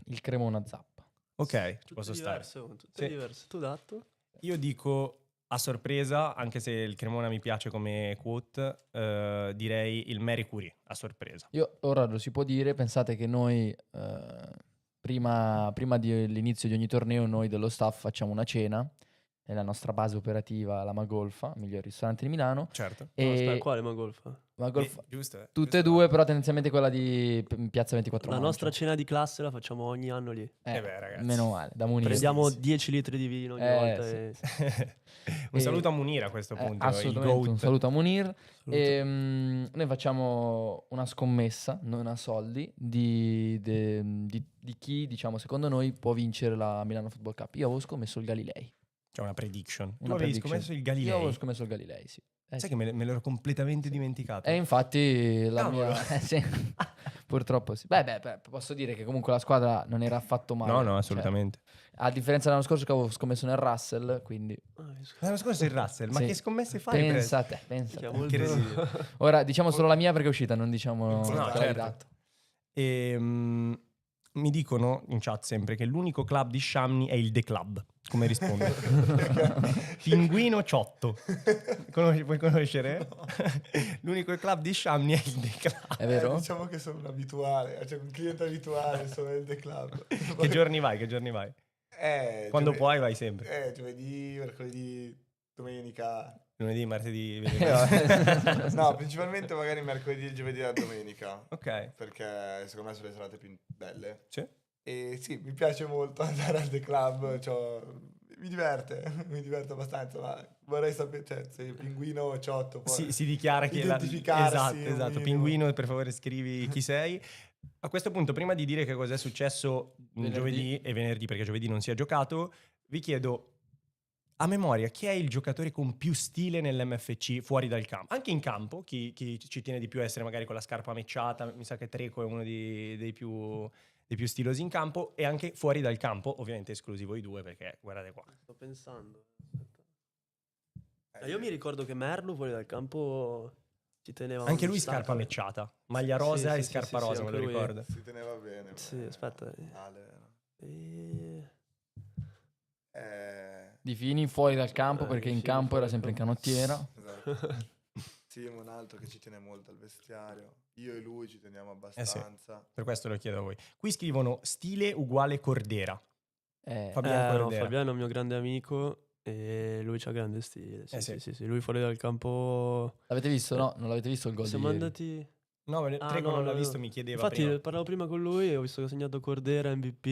il Cremona zappa. Ok, ci Tutte posso stare. diverse, tutte Sì. diverse. Tu dato? Io dico a sorpresa, anche se il Cremona mi piace come quote, direi il Mercury a sorpresa. Io ora lo si può dire, pensate che noi prima dell'inizio di ogni torneo noi dello staff facciamo una cena nella nostra base operativa la Magolfa, miglior ristorante di Milano. Certo. No, E aspetta, quale Magolfa? Magolfa, Giusto? tutte e due, però tendenzialmente quella di Piazza 24 La Maggio. nostra cena di classe la facciamo ogni anno lì. Eh beh, ragazzi. Meno male, da Munir. Prendiamo 10 litri di vino ogni volta. sì. E... Un saluto a Munir a questo punto. Assolutamente, il un GOAT. saluto a Munir. Noi facciamo una scommessa, non a soldi, di chi, diciamo, secondo noi può vincere la Milano Football Cup. Io avevo scommesso il Galilei. C'è una prediction. Tu Una avevi prediction. scommesso il Io Galilei. avevo scommesso il Galilei, sì. Sai Sì. che me l'ero completamente dimenticato. E infatti la Cavolo. mia... sì. Purtroppo sì. Beh, posso dire che comunque la squadra non era affatto male. No, Cioè, assolutamente. a differenza dell'anno scorso che avevo scommesso nel Russell, quindi... L'anno scorso il Russell, ma Sì. che scommesse fai? Pensa a te, pensa a te. Molto... Incredibile. Ora diciamo solo la mia perché è uscita, non diciamo... No, te l'hai certo. dato. Mi dicono in chat sempre che l'unico club di Sciamni è il The Club. Come rispondo? Pinguino Ciotto. Puoi conoscere? L'unico club di Sciamni è il The Club. È vero? Diciamo che sono un abituale, cioè un cliente abituale, sono nel The Club. Che giorni vai? Che giorni vai? Quando puoi vai sempre. Giovedì, mercoledì, domenica. Lunedì, martedì, No, principalmente magari mercoledì, il giovedì e la domenica. Ok. Perché secondo me sono le serate più belle. Sì. E sì, mi piace molto andare al The Club, mi diverte abbastanza, ma vorrei sapere, cioè, se il pinguino Ciotto può Si dichiara che identificarsi esatto, un minimo. Pinguino, per favore scrivi chi sei. A questo punto, prima di dire che cos'è successo giovedì e venerdì, perché giovedì non si è giocato, vi chiedo a memoria chi è il giocatore con più stile nell'MFC fuori dal campo. Anche in campo, chi ci tiene di più a essere magari con la scarpa matchata, mi sa che Treco è uno dei più stilosi in campo, e anche fuori dal campo, ovviamente esclusi voi due, perché guardate qua. Sto pensando. Io mi ricordo che Merlu fuori dal campo ci teneva. Anche uno lui stacco. scarpa matchata, maglia rosa Sì, e sì, scarpa sì, rosa, me anche lo lui. ricordo. Si teneva bene. Sì, aspetta. Di Fini fuori dal campo, perché Di in Fini campo fuori era dal sempre in campo. canottiera. Esatto. Sì, un altro che ci tiene molto al vestiario. Io e lui ci teniamo abbastanza. Per questo lo chiedo a voi. Qui scrivono stile uguale Cordera. Fabiano No, Cordera. Fabiano è un mio grande amico e lui c'ha grande stile. Sì. Sì. Lui fuori dal campo. L'avete visto? No, non l'avete visto il gol di Siamo ieri? andati. No, Treco no, non l'ha no. visto, mi chiedeva Infatti, prima. parlavo prima con lui e ho visto che ha segnato Cordera MVP.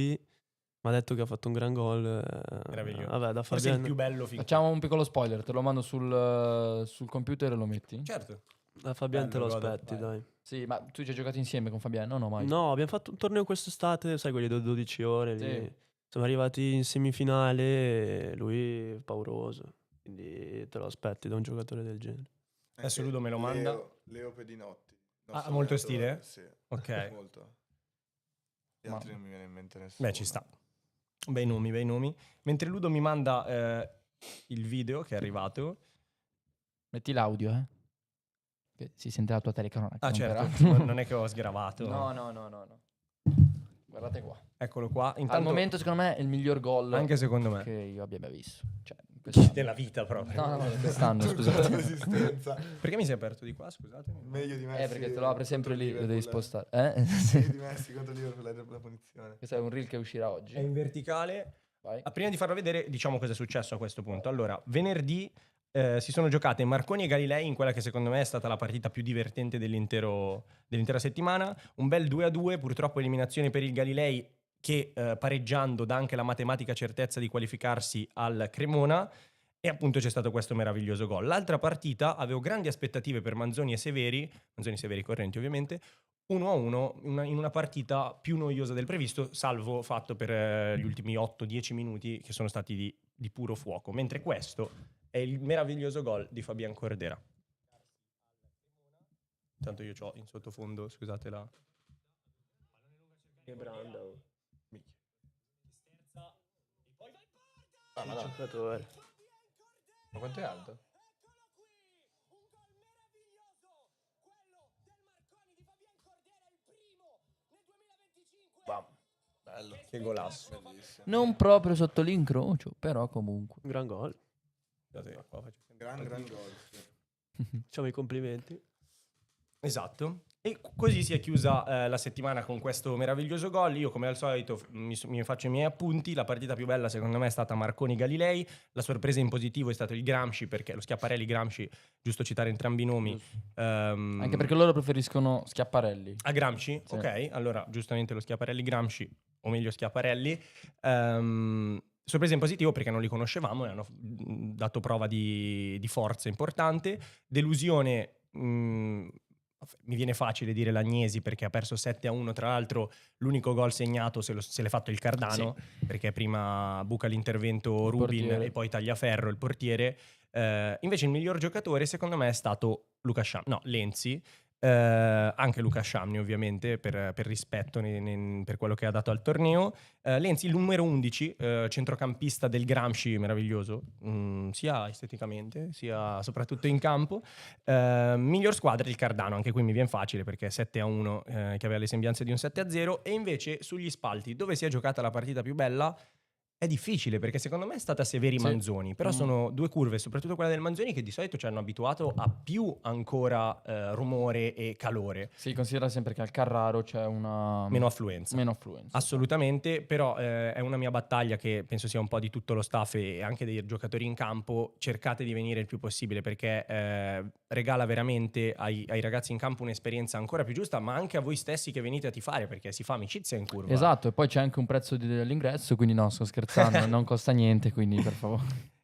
Mi ha detto che ha fatto un gran gol. Meraviglioso. Vabbè, da Forse il Fabiano, più bello fin Facciamo un piccolo spoiler, te lo mando sul computer e lo metti? Certo. da Fabiano te Bello, lo godo, aspetti, vai. dai. Sì, ma tu ci hai giocato insieme con Fabiano? No, mai. No, abbiamo fatto un torneo quest'estate, sai, quelli da 12 ore. Sì. Lì. Siamo arrivati in semifinale e lui è pauroso. Quindi te lo aspetti da un giocatore del genere. Adesso Ludo me lo manda. Leo Pedinotti. Ha molto stile? Sì. Ok. Molto. Gli altri non mi viene in mente nessuno. Beh, ci sta. Bei nomi. Mentre Ludo mi manda il video che è arrivato. Metti l'audio, che si sente la tua telecamera. Ah, non certo. peraltro. Non è che ho sgravato. No. Guardate qua. Eccolo qua. Al Intanto, momento, secondo me, è il miglior gol anche secondo me. che io abbia mai visto. Cioè, quest'anno. Della vita proprio. No, quest'anno, Tutta la scusate. resistenza. Perché mi sei aperto di qua, scusate? Meglio di Messi. Perché te lo apre sempre lì, lo devi Liverpool. spostare. Meglio di Messi contro Liverpool la punizione. Questo è un reel che uscirà oggi. È in verticale. Vai. Prima di farlo vedere, diciamo cosa è successo a questo punto. Allora, venerdì si sono giocate Marconi e Galilei in quella che secondo me è stata la partita più divertente dell'intera settimana. Un bel 2-2, purtroppo eliminazione per il Galilei che pareggiando dà anche la matematica certezza di qualificarsi al Cremona. E appunto c'è stato questo meraviglioso gol. L'altra partita avevo grandi aspettative per Manzoni Severi Correnti ovviamente, 1-1 in una partita più noiosa del previsto, salvo fatto per gli ultimi 8-10 minuti che sono stati di puro fuoco, mentre questo è il meraviglioso gol di Fabian Cordera. Intanto io c'ho in sottofondo, scusate la... Che brando. Ah, ma no. Giocatore. Ma quanto è alto? Bello. Che golasso. Bellissimo. Non proprio sotto l'incrocio, però comunque. Un gran gol. Scusate, qua faccio sempre- Gran gol. Sì. Facciamo i complimenti. Esatto. E così si è chiusa la settimana con questo meraviglioso gol. Io come al solito mi faccio i miei appunti. La partita più bella secondo me è stata Marconi-Galilei. La sorpresa in positivo è stato il Gramsci, perché lo Schiaparelli-Gramsci, giusto citare entrambi i nomi. Anche perché loro preferiscono Schiaparelli. A Gramsci? Sì. Ok, allora giustamente lo Schiaparelli-Gramsci, o meglio Schiaparelli. Sorpresa in positivo perché non li conoscevamo e hanno dato prova di forza importante. Delusione... mi viene facile dire l'Agnesi perché ha perso 7-1, tra l'altro l'unico gol segnato se l'è fatto il Cardano, perché prima buca l'intervento Rubin portiere. e poi Tagliaferro il portiere. Invece il miglior giocatore secondo me è stato Lenzi. Anche Luca Sciamni ovviamente per rispetto per quello che ha dato al torneo. Lenzi il numero 11, centrocampista del Gramsci, meraviglioso sia esteticamente sia soprattutto in campo. Miglior squadra il Cardano, anche qui mi viene facile perché 7-1 che aveva le sembianze di un 7-0. E invece sugli spalti dove si è giocata la partita più bella è difficile perché secondo me è stata Severi Sì. Manzoni, però sono due curve, soprattutto quella del Manzoni, che di solito ci hanno abituato a più ancora rumore e calore, Si considera sempre che al Carraro c'è una meno affluenza. meno affluenza. Assolutamente, però è una mia battaglia che penso sia un po' di tutto lo staff e anche dei giocatori in campo. Cercate di venire il più possibile perché regala veramente ai ragazzi in campo un'esperienza ancora più giusta, ma anche a voi stessi che venite a tifare perché si fa amicizia in curva. Esatto, e poi c'è anche un prezzo dell'ingresso, quindi no, sto scherzando, non costa niente, quindi per favore.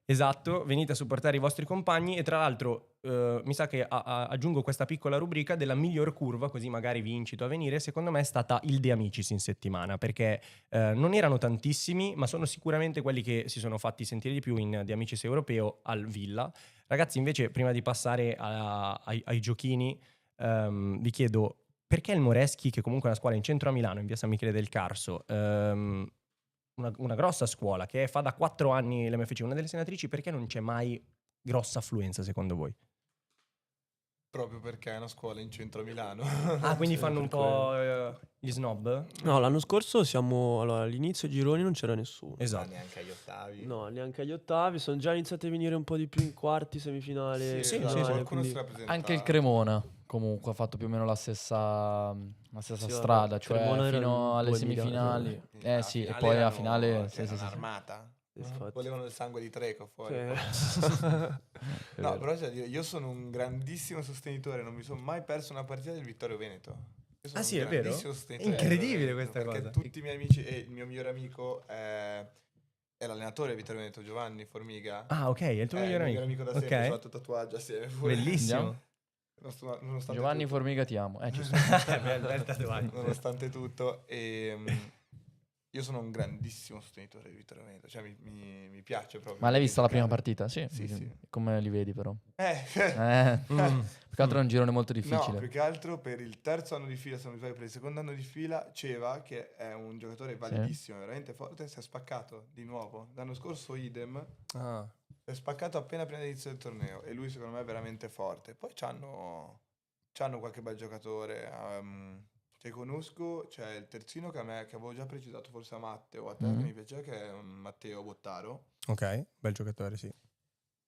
Esatto, venite a supportare i vostri compagni e tra l'altro mi sa che aggiungo questa piccola rubrica della miglior curva, così magari vi incito a venire. Secondo me è stata il De Amicis in settimana, perché non erano tantissimi, ma sono sicuramente quelli che si sono fatti sentire di più in De Amicis europeo al Villa. Ragazzi, invece, prima di passare ai giochini, vi chiedo perché il Moreschi, che comunque è una scuola in centro a Milano, in via San Michele del Carso, una grossa scuola che fa da 4 anni l'MFC, una delle senatrici, perché non c'è mai grossa affluenza secondo voi? Proprio perché è una scuola in centro a Milano. Ah, quindi Sì, fanno un per po' gli snob? No, l'anno scorso allora, all'inizio gironi non c'era nessuno. Ma Esatto. neanche agli ottavi. No, neanche agli ottavi, sono già iniziati a venire un po' di più in quarti, semifinale, Sì, finale, sì, sì. Qualcuno quindi- si rappresenta. Anche il Cremona comunque ha fatto più o meno la stessa Sì, strada, vabbè, cioè Cremona era fino alle 2 miliardi. semifinali. La Sì, e finale poi alla erano- finale... Sì, erano sì, sì, sì. un'armata. Infatti. Volevano il sangue di Treco fuori. Sì. È No, vero. però cioè, io sono un grandissimo sostenitore, non mi sono mai perso una partita del Vittorio Veneto. Io sono Ah, sì, un è vero? grandissimo sostenitore del Incredibile Vittorio Veneto, questa perché cosa. tutti i miei amici e il mio migliore amico è l'allenatore del Vittorio Veneto, Giovanni Formiga. Ah, ok, è il tuo È migliore il mio amico. amico da sempre, Ok. ci ho fatto tatuaggio assieme pure. Bellissimo. Nonostante Giovanni tutto. Formiga ti amo. Ci sto. Bel tatuaggio. Nonostante tutto, io sono un grandissimo sostenitore del Vittorio Veneto, cioè mi piace proprio. Ma l'hai vista la prima giocare. partita? Sì. Sì, sì. Come li vedi però? Mm. Più che altro è un girone molto No, difficile. più che altro per il terzo anno di fila, se non mi sbaglio, per il secondo anno di fila, Ceva, che è un giocatore validissimo, veramente forte, si è spaccato di nuovo. L'anno scorso idem, Ah. si è spaccato appena prima dell'inizio del torneo e lui secondo me è veramente forte. Poi c'hanno qualche bel giocatore. Che conosco, c'è il terzino che avevo già precisato forse a Matteo o a te, che mi piaceva, che è Matteo Bottaro. Ok, bel giocatore, sì.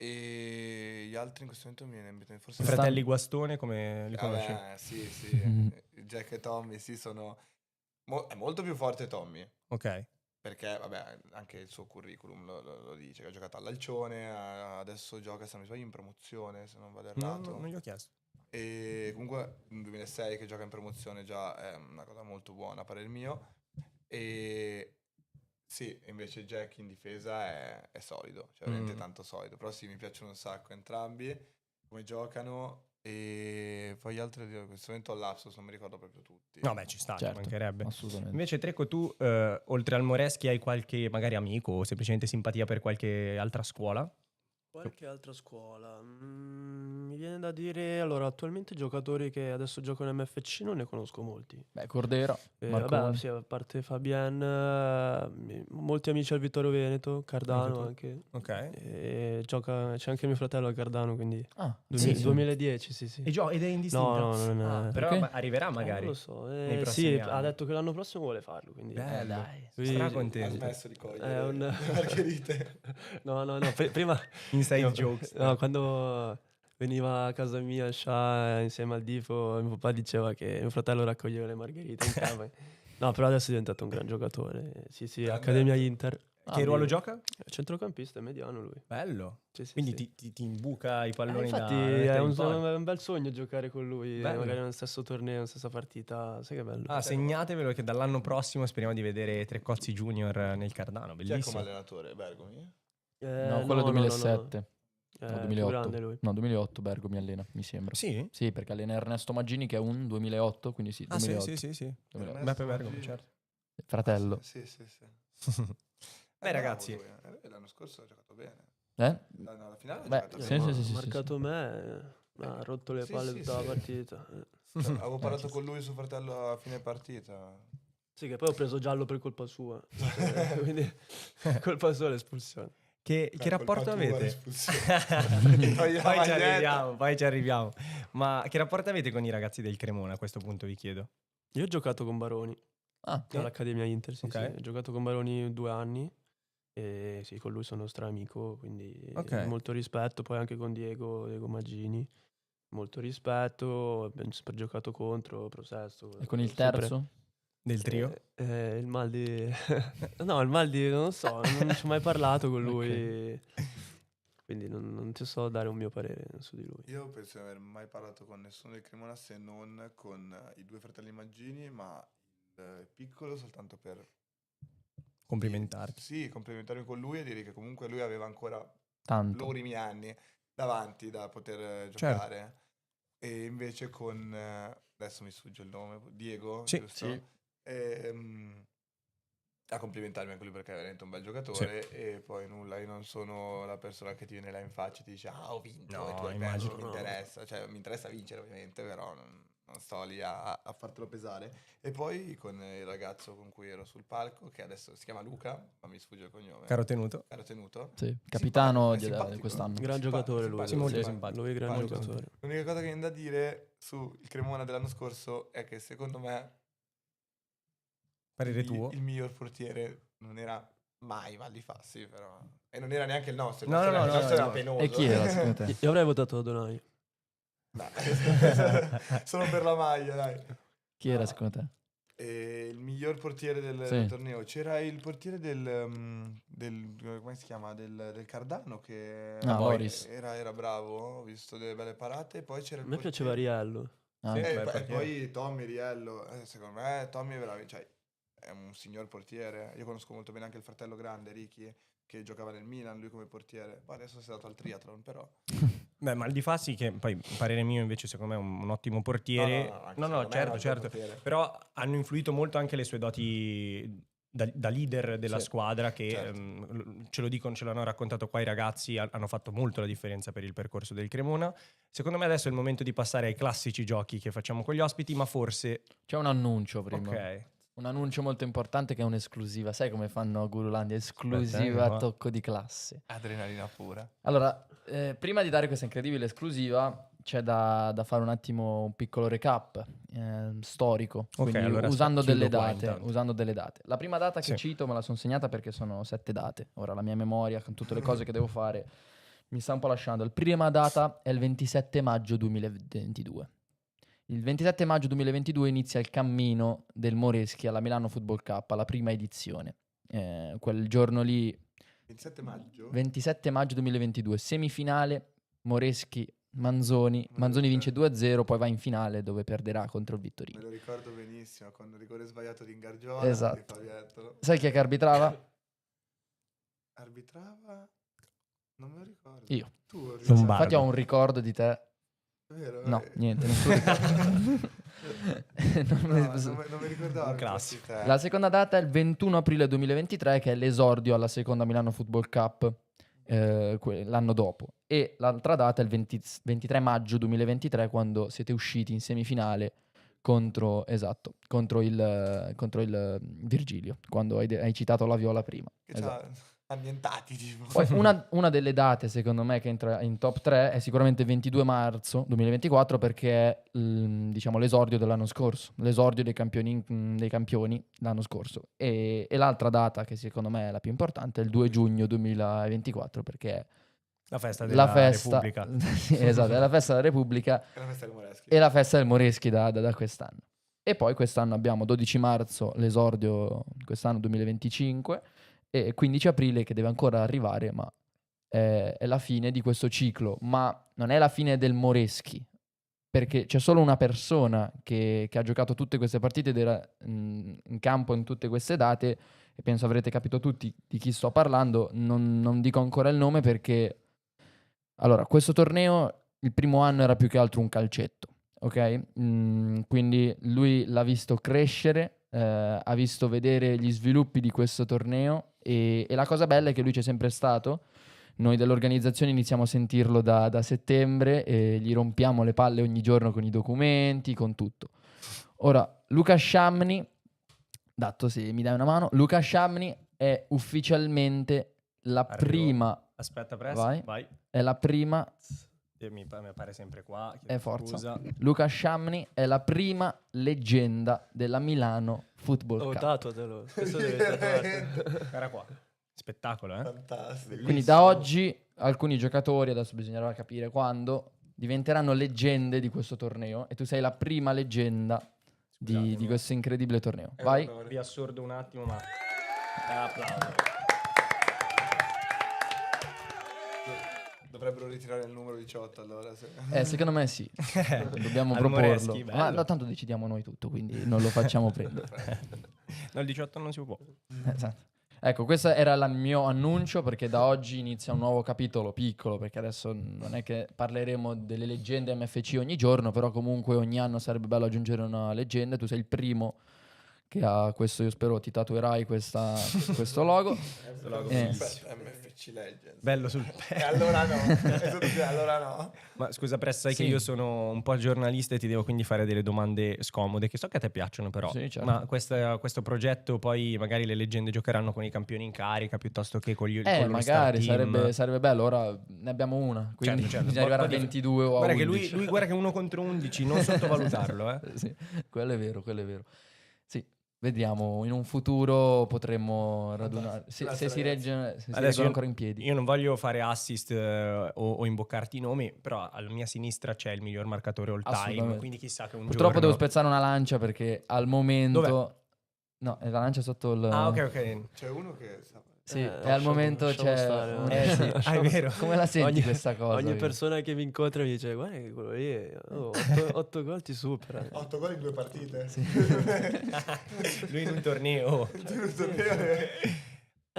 E gli altri in questo momento mi viene in mente forse I fratelli Guastone, come li conosci? Vabbè, sì. Jack e Tommy, sì, sono... è molto più forte Tommy, Ok. perché, vabbè, anche il suo curriculum lo dice, che ha giocato all'Alcione, adesso gioca, se non mi sbaglio, in promozione, se non vado errato. Non gli ho chiesto. E comunque nel 2006 che gioca in promozione già è una cosa molto buona, a parer mio. E sì, invece Jack in difesa è solido, cioè veramente tanto solido. Però sì, mi piacciono un sacco entrambi, come giocano. E poi gli altri, in questo momento ho lapsus, non mi ricordo proprio tutti. No, beh, ci sta, ci Certo, mancherebbe. assolutamente. Invece, Treco, tu, oltre al Moreschi, hai qualche magari amico o semplicemente simpatia per qualche altra scuola? Qualche altra scuola? Mi viene da dire, allora, attualmente giocatori che adesso giocano in MFC non ne conosco molti. Beh, Cordera, Vabbè, Marconi. sì, a parte Fabien, molti amici al Vittorio Veneto, Cardano anche. Ok. E c'è anche mio fratello al Cardano, quindi Ah, Sì, 2010, sì, sì. ed è indistinta? No, non è... Ah, però Perché? arriverà magari. Non lo so. nei prossimi Sì, anni. ha detto che l'anno prossimo vuole farlo, quindi... Bello. dai. Lui- Ha Stracontento. smesso di cogliere È un- le margherite. No, prima... Inside io- jokes. No, quando veniva a casa mia Scià insieme al Difo, mio papà diceva che mio fratello raccoglieva le margherite in camera. No, però adesso è diventato un gran giocatore. Sì, Grande. Accademia Inter. Che ruolo gioca? È centrocampista, è mediano lui. Bello. Sì, sì, Quindi sì. ti imbuca i palloni Infatti da è mettere in un, porta. è un bel sogno giocare con lui, Bello. magari nello stesso torneo, nella stessa partita. Sai che bello. Ah, segnatevelo che dall'anno prossimo speriamo di vedere Treccozzi Junior nel Cardano. Chi è come Bellissimo. allenatore? Bergomi? No, quello 2007. È No, più 2008. grande lui. No, 2008 Bergo mi allena, mi sembra. Sì? Sì, perché allena Ernesto Maggini che è un 2008, quindi sì, Ah, 2008. sì. 2008. Beppe Bergomi, certo. Fratello. Sì. Beh, ragazzi. L'anno scorso ha giocato bene. Eh? Alla finale ha Beh, giocato sì, bene. sì, sì, Ha marcato me, ha rotto le Sì, palle sì, tutta la sì. partita. Avevo parlato con lui e suo fratello a fine partita. Sì, che poi ho preso giallo per colpa sua. Quindi colpa sua l'espulsione. Che rapporto avete? Poi Poi ci arriviamo. Ma che rapporto avete con i ragazzi del Cremona a questo punto, vi chiedo? Io ho giocato con Baroni Ah, all'Accademia Inter, sì, Ok. sì. Ho giocato con Baroni 2 anni e sì, con lui sono stramico, quindi Ok. molto rispetto. Poi anche con Diego Maggini, molto rispetto, abbiamo sempre giocato contro, Prosesto. e con il sempre- terzo? Del trio? il mal di... no, il mal di... non lo so, non ci ho mai parlato con lui, quindi non ti so dare un mio parere su di lui. Io penso di non aver mai parlato con nessuno del Cremona se non con i due fratelli Maggini, ma il piccolo soltanto per Complimentarti. sì, complimentarmi con lui e dire che comunque lui aveva ancora Tanto. lunghi anni davanti da poter giocare. E invece con, adesso mi sfugge il nome, Diego, Sì, giusto? sì. A complimentarmi anche lui perché è veramente un bel giocatore e poi nulla, io non sono la persona che ti viene là in faccia e ti dice ho vinto No, e tu hai immagino. perso, mi interessa, cioè mi interessa vincere ovviamente, però non sto lì a fartelo pesare. E poi con il ragazzo con cui ero sul palco, che adesso si chiama Luca, ma mi sfugge il cognome. Caro tenuto. Caro tenuto. Sì, capitano Simpatico, di quest'anno. Gran Simpatico, giocatore lui. Sì, molto Sì, simpatico. lui è gran Simpatico. giocatore. L'unica cosa che viene da dire sul Cremona dell'anno scorso è che secondo me Parere tuo? il miglior portiere non era mai Valli Fassi, però. E non era neanche il nostro. Il No, nostro, no, il no, nostro no, era no. penoso. E chi era secondo te? Io avrei votato Donai. Dai. Solo per la maglia, dai. Chi era secondo te? E il miglior portiere del Sì. torneo. C'era il portiere del come si chiama? Del Cardano che Loris. era bravo, ho visto delle belle parate. Poi c'era A il me piaceva Riello. Ah, Sì. E bel poi- e portiere. poi Tommy Riello, secondo me Tommy è bravo, cioè, è un signor portiere. Io conosco molto bene anche il fratello grande, Ricky, che giocava nel Milan, lui come portiere. Poi adesso si è dato al triathlon, però. Beh, ma il Di Fassi, che poi parere mio invece secondo me è un ottimo portiere. anche No, secondo me è un certo, ottimo certo. portiere. Però hanno influito molto anche le sue doti da leader della Sì, squadra che certo. ce lo dicono, ce l'hanno raccontato qua i ragazzi, hanno fatto molto la differenza per il percorso del Cremona. Secondo me adesso è il momento di passare ai classici giochi che facciamo con gli ospiti, ma forse... C'è un annuncio prima. Ok. Un annuncio molto importante che è un'esclusiva. Sai come fanno a Gurulandia? Aspetta, Esclusiva qua. a tocco di classe. Adrenalina pura. Allora, prima di dare questa incredibile esclusiva, c'è da fare un attimo un piccolo recap storico. Ok, Quindi allora usando chiudo delle qua date. intanto. Usando delle date. La prima data che Sì. cito me la sono segnata perché sono 7 date. Ora la mia memoria, con tutte le cose che devo fare, mi sta un po' lasciando. La prima data è il 27 maggio 2022. Il 27 maggio 2022 inizia il cammino del Moreschi alla Milano Football Cup, alla prima edizione. Quel giorno lì, 27 maggio? 27 maggio 2022, semifinale, Moreschi-Manzoni. Manzoni vince 2-0, poi va in finale dove perderà contro il Me Vittorino. lo ricordo benissimo, con il rigore sbagliato di Ingargiola, Esatto. di Fabietto. Sai chi è che arbitrava? Arbitrava? Non me lo ricordo. Io. Tu Lombardo. Infatti ho un ricordo di te. Vero? No, niente, nessun ricordo. Non mi ricordavo. Un classico. che fossi te. La seconda data è il 21 aprile 2023, che è l'esordio alla seconda Milano Football Cup l'anno dopo. E l'altra data è il 23 maggio 2023, quando siete usciti in semifinale contro il Virgilio, quando hai citato la Viola prima. Che Esatto. c'ha ambientati, tipo. Poi una delle date, secondo me, che entra in top 3 è sicuramente il 22 marzo 2024, perché è diciamo, l'esordio dell'anno scorso, l'esordio dei campioni l'anno scorso. E l'altra data, che secondo me è la più importante, è il 2 giugno 2024, perché è La festa della Repubblica. Sì, esatto, è la festa della Repubblica È la festa del Moreschi. e la festa del Moreschi da quest'anno. E poi quest'anno abbiamo 12 marzo, l'esordio quest'anno 2025, e 15 aprile che deve ancora arrivare, ma è la fine di questo ciclo. Ma non è la fine del Moreschi, perché c'è solo una persona che ha giocato tutte queste partite ed era in campo in tutte queste date, e penso avrete capito tutti di chi sto parlando. Non dico ancora il nome perché... Allora, questo torneo il primo anno era più che altro un calcetto, ok? Quindi lui l'ha visto crescere, ha visto vedere gli sviluppi di questo torneo, e la cosa bella è che lui c'è sempre stato. Noi dell'organizzazione iniziamo a sentirlo da settembre e gli rompiamo le palle ogni giorno con i documenti, con tutto. Ora, Luca Sciamni, dato se mi dai una mano, Luca Sciamni è ufficialmente la Arrivo. prima... Aspetta, presto, Vai. vai. È la prima... Mi appare sempre qua. chiedo forza. scusa. Luca Sciamni è la prima leggenda della Milano Football Oh, Cup. tatuatelo. Questo deve tatuarlo. Guarda qua. Spettacolo, eh? Fantastico. Quindi da oggi alcuni giocatori, adesso bisognerà capire quando, diventeranno leggende di questo torneo, e tu sei la prima leggenda di questo incredibile torneo. Vai. Vi assordo un attimo, ma... applauso. Dovrebbero ritirare il numero 18 allora. Secondo me sì. Dobbiamo Al proporlo. Moreschi, Ma bello. no, tanto decidiamo noi tutto, quindi non lo facciamo prendere. No, il 18 non si può. Esatto. Ecco, questo era il mio annuncio, perché da oggi inizia un nuovo capitolo piccolo, perché adesso non è che parleremo delle leggende MFC ogni giorno, però comunque ogni anno sarebbe bello aggiungere una leggenda. Tu sei il primo che ha questo, io spero ti tatuerai questo logo. MFC Legends. Bello sul E allora no. Allora no. Ma scusa, Press, sai Sì. che io sono un po' giornalista e ti devo quindi fare delle domande scomode, che so che a te piacciono però. Sì, certo. Ma questo progetto poi magari le leggende giocheranno con i campioni in carica piuttosto che con gli con l'All-Star Magari Team. sarebbe bello. Ora ne abbiamo una, quindi Certo. bisogna arrivare a Poi 22 o a Guarda che 11. lui guarda che 1 contro 11, non sottovalutarlo, eh. Sì, quello è vero. Sì, vediamo, in un futuro potremmo radunare. Se Grazie, si ragazzi. reggono Adesso ancora in piedi. Io non voglio fare assist o imboccarti i nomi, però alla mia sinistra c'è il miglior marcatore all time, Assolutamente. quindi chissà che un Purtroppo giorno... devo spezzare una lancia perché al momento... Dov'è? No, è la lancia sotto il... Ah, ok. C'è uno che Sì, e al lasciamo- momento lasciamo c'è... stare. sì. Ah, è vero. Come la senti Ogni- questa cosa? Ogni Vito? persona che mi incontra mi dice guarda che quello lì 8 gol ti supera. 8 gol in 2 partite. Lui in un torneo.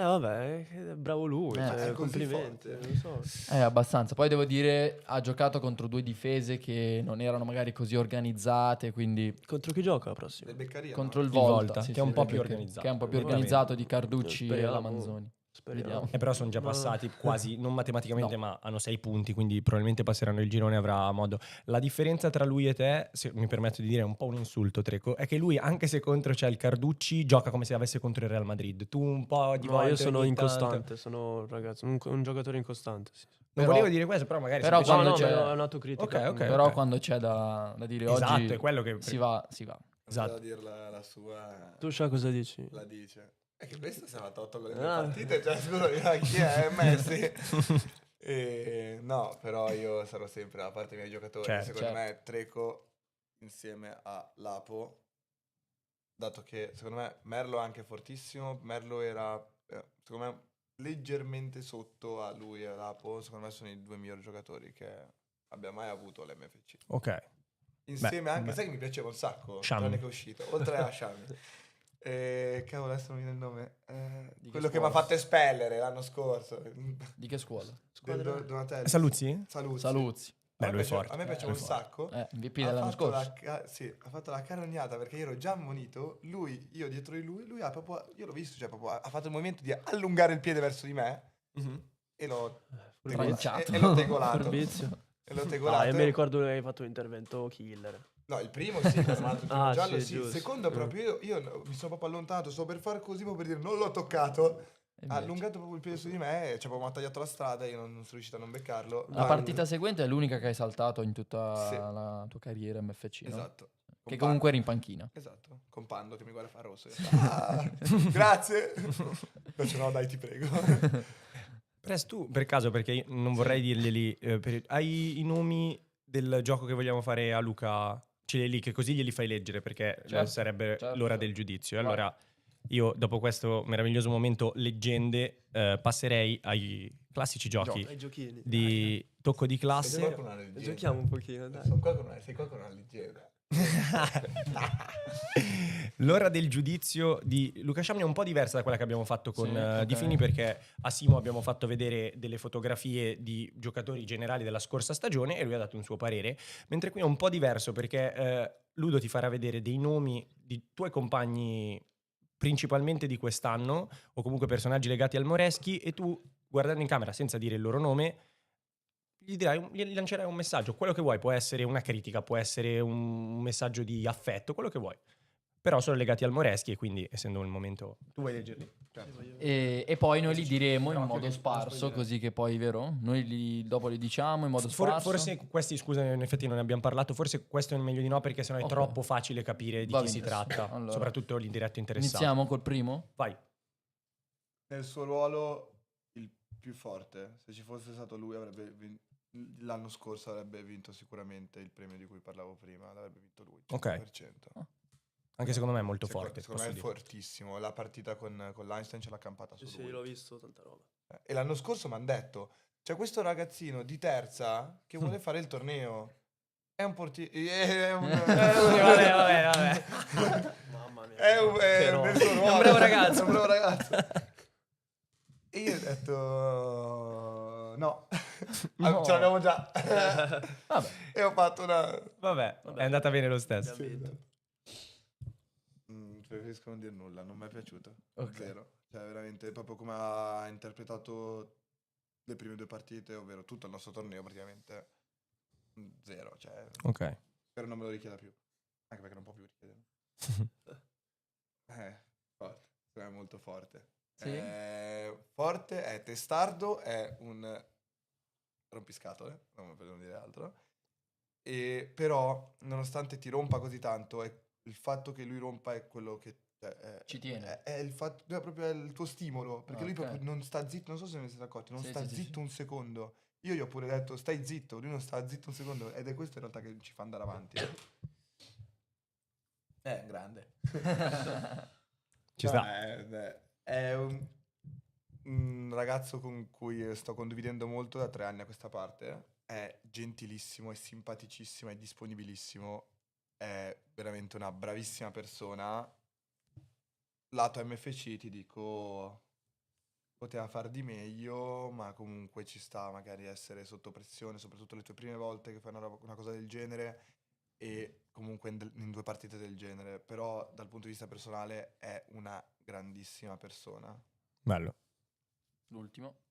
Vabbè, bravo lui, Eh, cioè, è così complimenti, forte. non so. Abbastanza. Poi devo dire, ha giocato contro 2 difese che non erano magari così organizzate, quindi Contro chi gioca la prossima? Del Beccaria. contro il Il Volta, Volta, sì, che è un po' perché- più organizzato. Che è un po' più Veramente. organizzato di Carducci e Speriamo. la Manzoni. Speriamo. Vediamo. Però sono già Ma- passati quasi, non matematicamente, No. ma hanno 6 punti, quindi probabilmente passeranno il girone e avrà modo. La differenza tra lui e te, se mi permetto di dire, è un po' un insulto, Treco, è che lui, anche se contro c'è il Carducci, gioca come se avesse contro il Real Madrid. Tu un po' di No, volte io sono ogni tanto- incostante, sono ragazzi, un giocatore incostante, sì. Non Però- volevo dire questo, però magari... però semplicemente- quando no, c'è- no, è un'autocritica. Ok, Però ok. quando c'è da dire Esatto, oggi è quello che... si va. Esatto. Esatto. dire la sua. Tu Scià cosa dici? La dice. È che questo si è fatto 8 gol in Ah. 2 partite. Cioè, scusa, chi è? Messi. No, però io sarò sempre dalla parte dei miei giocatori. Certo, Secondo certo. me Treco insieme a Lapo, dato che secondo me Merlo è anche fortissimo. Merlo era, secondo me, leggermente sotto a lui e a Lapo. Secondo me sono i 2 migliori giocatori che abbia mai avuto l'MFC. Ok. Insieme anche, beh. sai che mi piaceva un sacco, Shami. tranne che è uscito, oltre a Shami. Cavolo, adesso non mi viene il nome. Di che Quello che mi ha scuola? fatto espellere l'anno scorso. Di che scuola? Donatello. Saluzzi? Saluzzi. Beh, A me lui è piaceva- forte. A me piaceva Lui un è forte. sacco. MVP Ha dell'anno fatto scorso. sì, ha fatto la carognata perché io ero già ammonito. Io dietro di lui ha proprio. Io l'ho visto, cioè proprio ha fatto il movimento di allungare il piede verso di me e l'ho Tranciato. e l'ho tegolato. Furbizio. E l'ho No, tegolato. io mi ricordo che hai fatto un intervento killer. No, il primo sì, quando mi ha dato il primo Ah, giallo sì, sì. Il giusto. secondo proprio io mi sono proprio allontanato, sto per fare così proprio per dire non l'ho toccato. E Ha invece. allungato proprio il piede su di me e ci proprio tagliato la strada, io non sono riuscito a non beccarlo. La partita seguente è l'unica che hai saltato in tutta Sì. la tua carriera MFC, no? Esatto. Che comunque eri in panchina. Esatto, con Pando che mi guarda fa rosso. Io grazie. Invece no, dai, ti prego. Press, tu per caso, perché io non vorrei dirglieli, hai i nomi del gioco che vogliamo fare a Luca? Ce li hai lì, che così glieli fai leggere, perché Certo, sarebbe certo, l'ora certo. del giudizio. E Vai. allora io, dopo questo meraviglioso momento leggende, passerei ai classici giochi Ai giochini. di tocco di Sei classe. qua con una leggenda. Giochiamo un pochino, dai. Sono qua con sei qua con una leggenda. L'ora del giudizio di Luca Sciamni è un po' diversa da quella che abbiamo fatto con Sì, ok. Di Fini, perché a Simo abbiamo fatto vedere delle fotografie di giocatori generali della scorsa stagione e lui ha dato un suo parere, mentre qui è un po' diverso perché Ludo ti farà vedere dei nomi di tuoi compagni principalmente di quest'anno o comunque personaggi legati al Moreschi e tu, guardando in camera senza dire il loro nome, gli lancerai un messaggio, quello che vuoi, può essere una critica, può essere un messaggio di affetto, quello che vuoi, però sono legati al Moreschi e quindi essendo il momento tu vuoi leggerli. E poi noi li diremo in modo sparso, così che poi, vero? Noi dopo li diciamo in modo sparso. Forse questi, scusa, in effetti non ne abbiamo parlato, forse questo è meglio di no perché sennò è Ok. troppo facile capire di Va chi si benissimo. tratta, Allora, soprattutto l'indiretto interessato. Iniziamo col primo? Vai. Nel suo ruolo il più forte. Se ci fosse stato lui avrebbe l'anno scorso avrebbe vinto sicuramente il premio di cui parlavo prima, l'avrebbe vinto lui. 100%. Ok. Anche secondo me è molto Secondo- forte. Secondo me è posso dire. fortissimo. La partita con l'Einstein ce l'ha campata su Sì, lui. l'ho visto, tanta roba. E l'anno scorso mi hanno detto, c'è questo ragazzino di terza che vuole fare il torneo. È un portiere... È un... vabbè. Mamma mia. È un Però- nel suo ruolo. È un bravo ragazzo. È un bravo ragazzo. detto no. No. Ce l'abbiamo già. Vabbè. E ho fatto una... Vabbè, è andata bene lo stesso. Abbiamo vinto. Preferisco non dire nulla, non mi è piaciuto. Ok. Zero. Cioè, veramente, proprio come ha interpretato le prime 2 partite, ovvero tutto il nostro torneo praticamente. Zero. Cioè, Ok. spero non me lo richieda più. Anche perché non può più richiederlo. Forte. È molto forte. Sì? Forte, è testardo, è un rompiscatole, non per non dire altro. E però, nonostante ti rompa così tanto, è il fatto che lui rompa è quello che Ci tiene. È il fatto, è proprio il tuo stimolo. Perché lui Ok. proprio non sta zitto, non so se ne siete accorti, non Sì, sta sì, sì, zitto sì. un secondo. Io gli ho pure detto stai zitto, lui non sta zitto un secondo. Ed è questo in realtà che ci fa andare avanti. Grande. Ci sta. È un ragazzo con cui sto condividendo molto da 3 anni a questa parte. È gentilissimo, è simpaticissimo, è disponibilissimo. È veramente una bravissima persona. Lato MFC ti dico, poteva far di meglio, ma comunque ci sta magari essere sotto pressione, soprattutto le tue prime volte che fai una cosa del genere e comunque in 2 partite del genere. Però dal punto di vista personale è una grandissima persona. Bello. L'ultimo.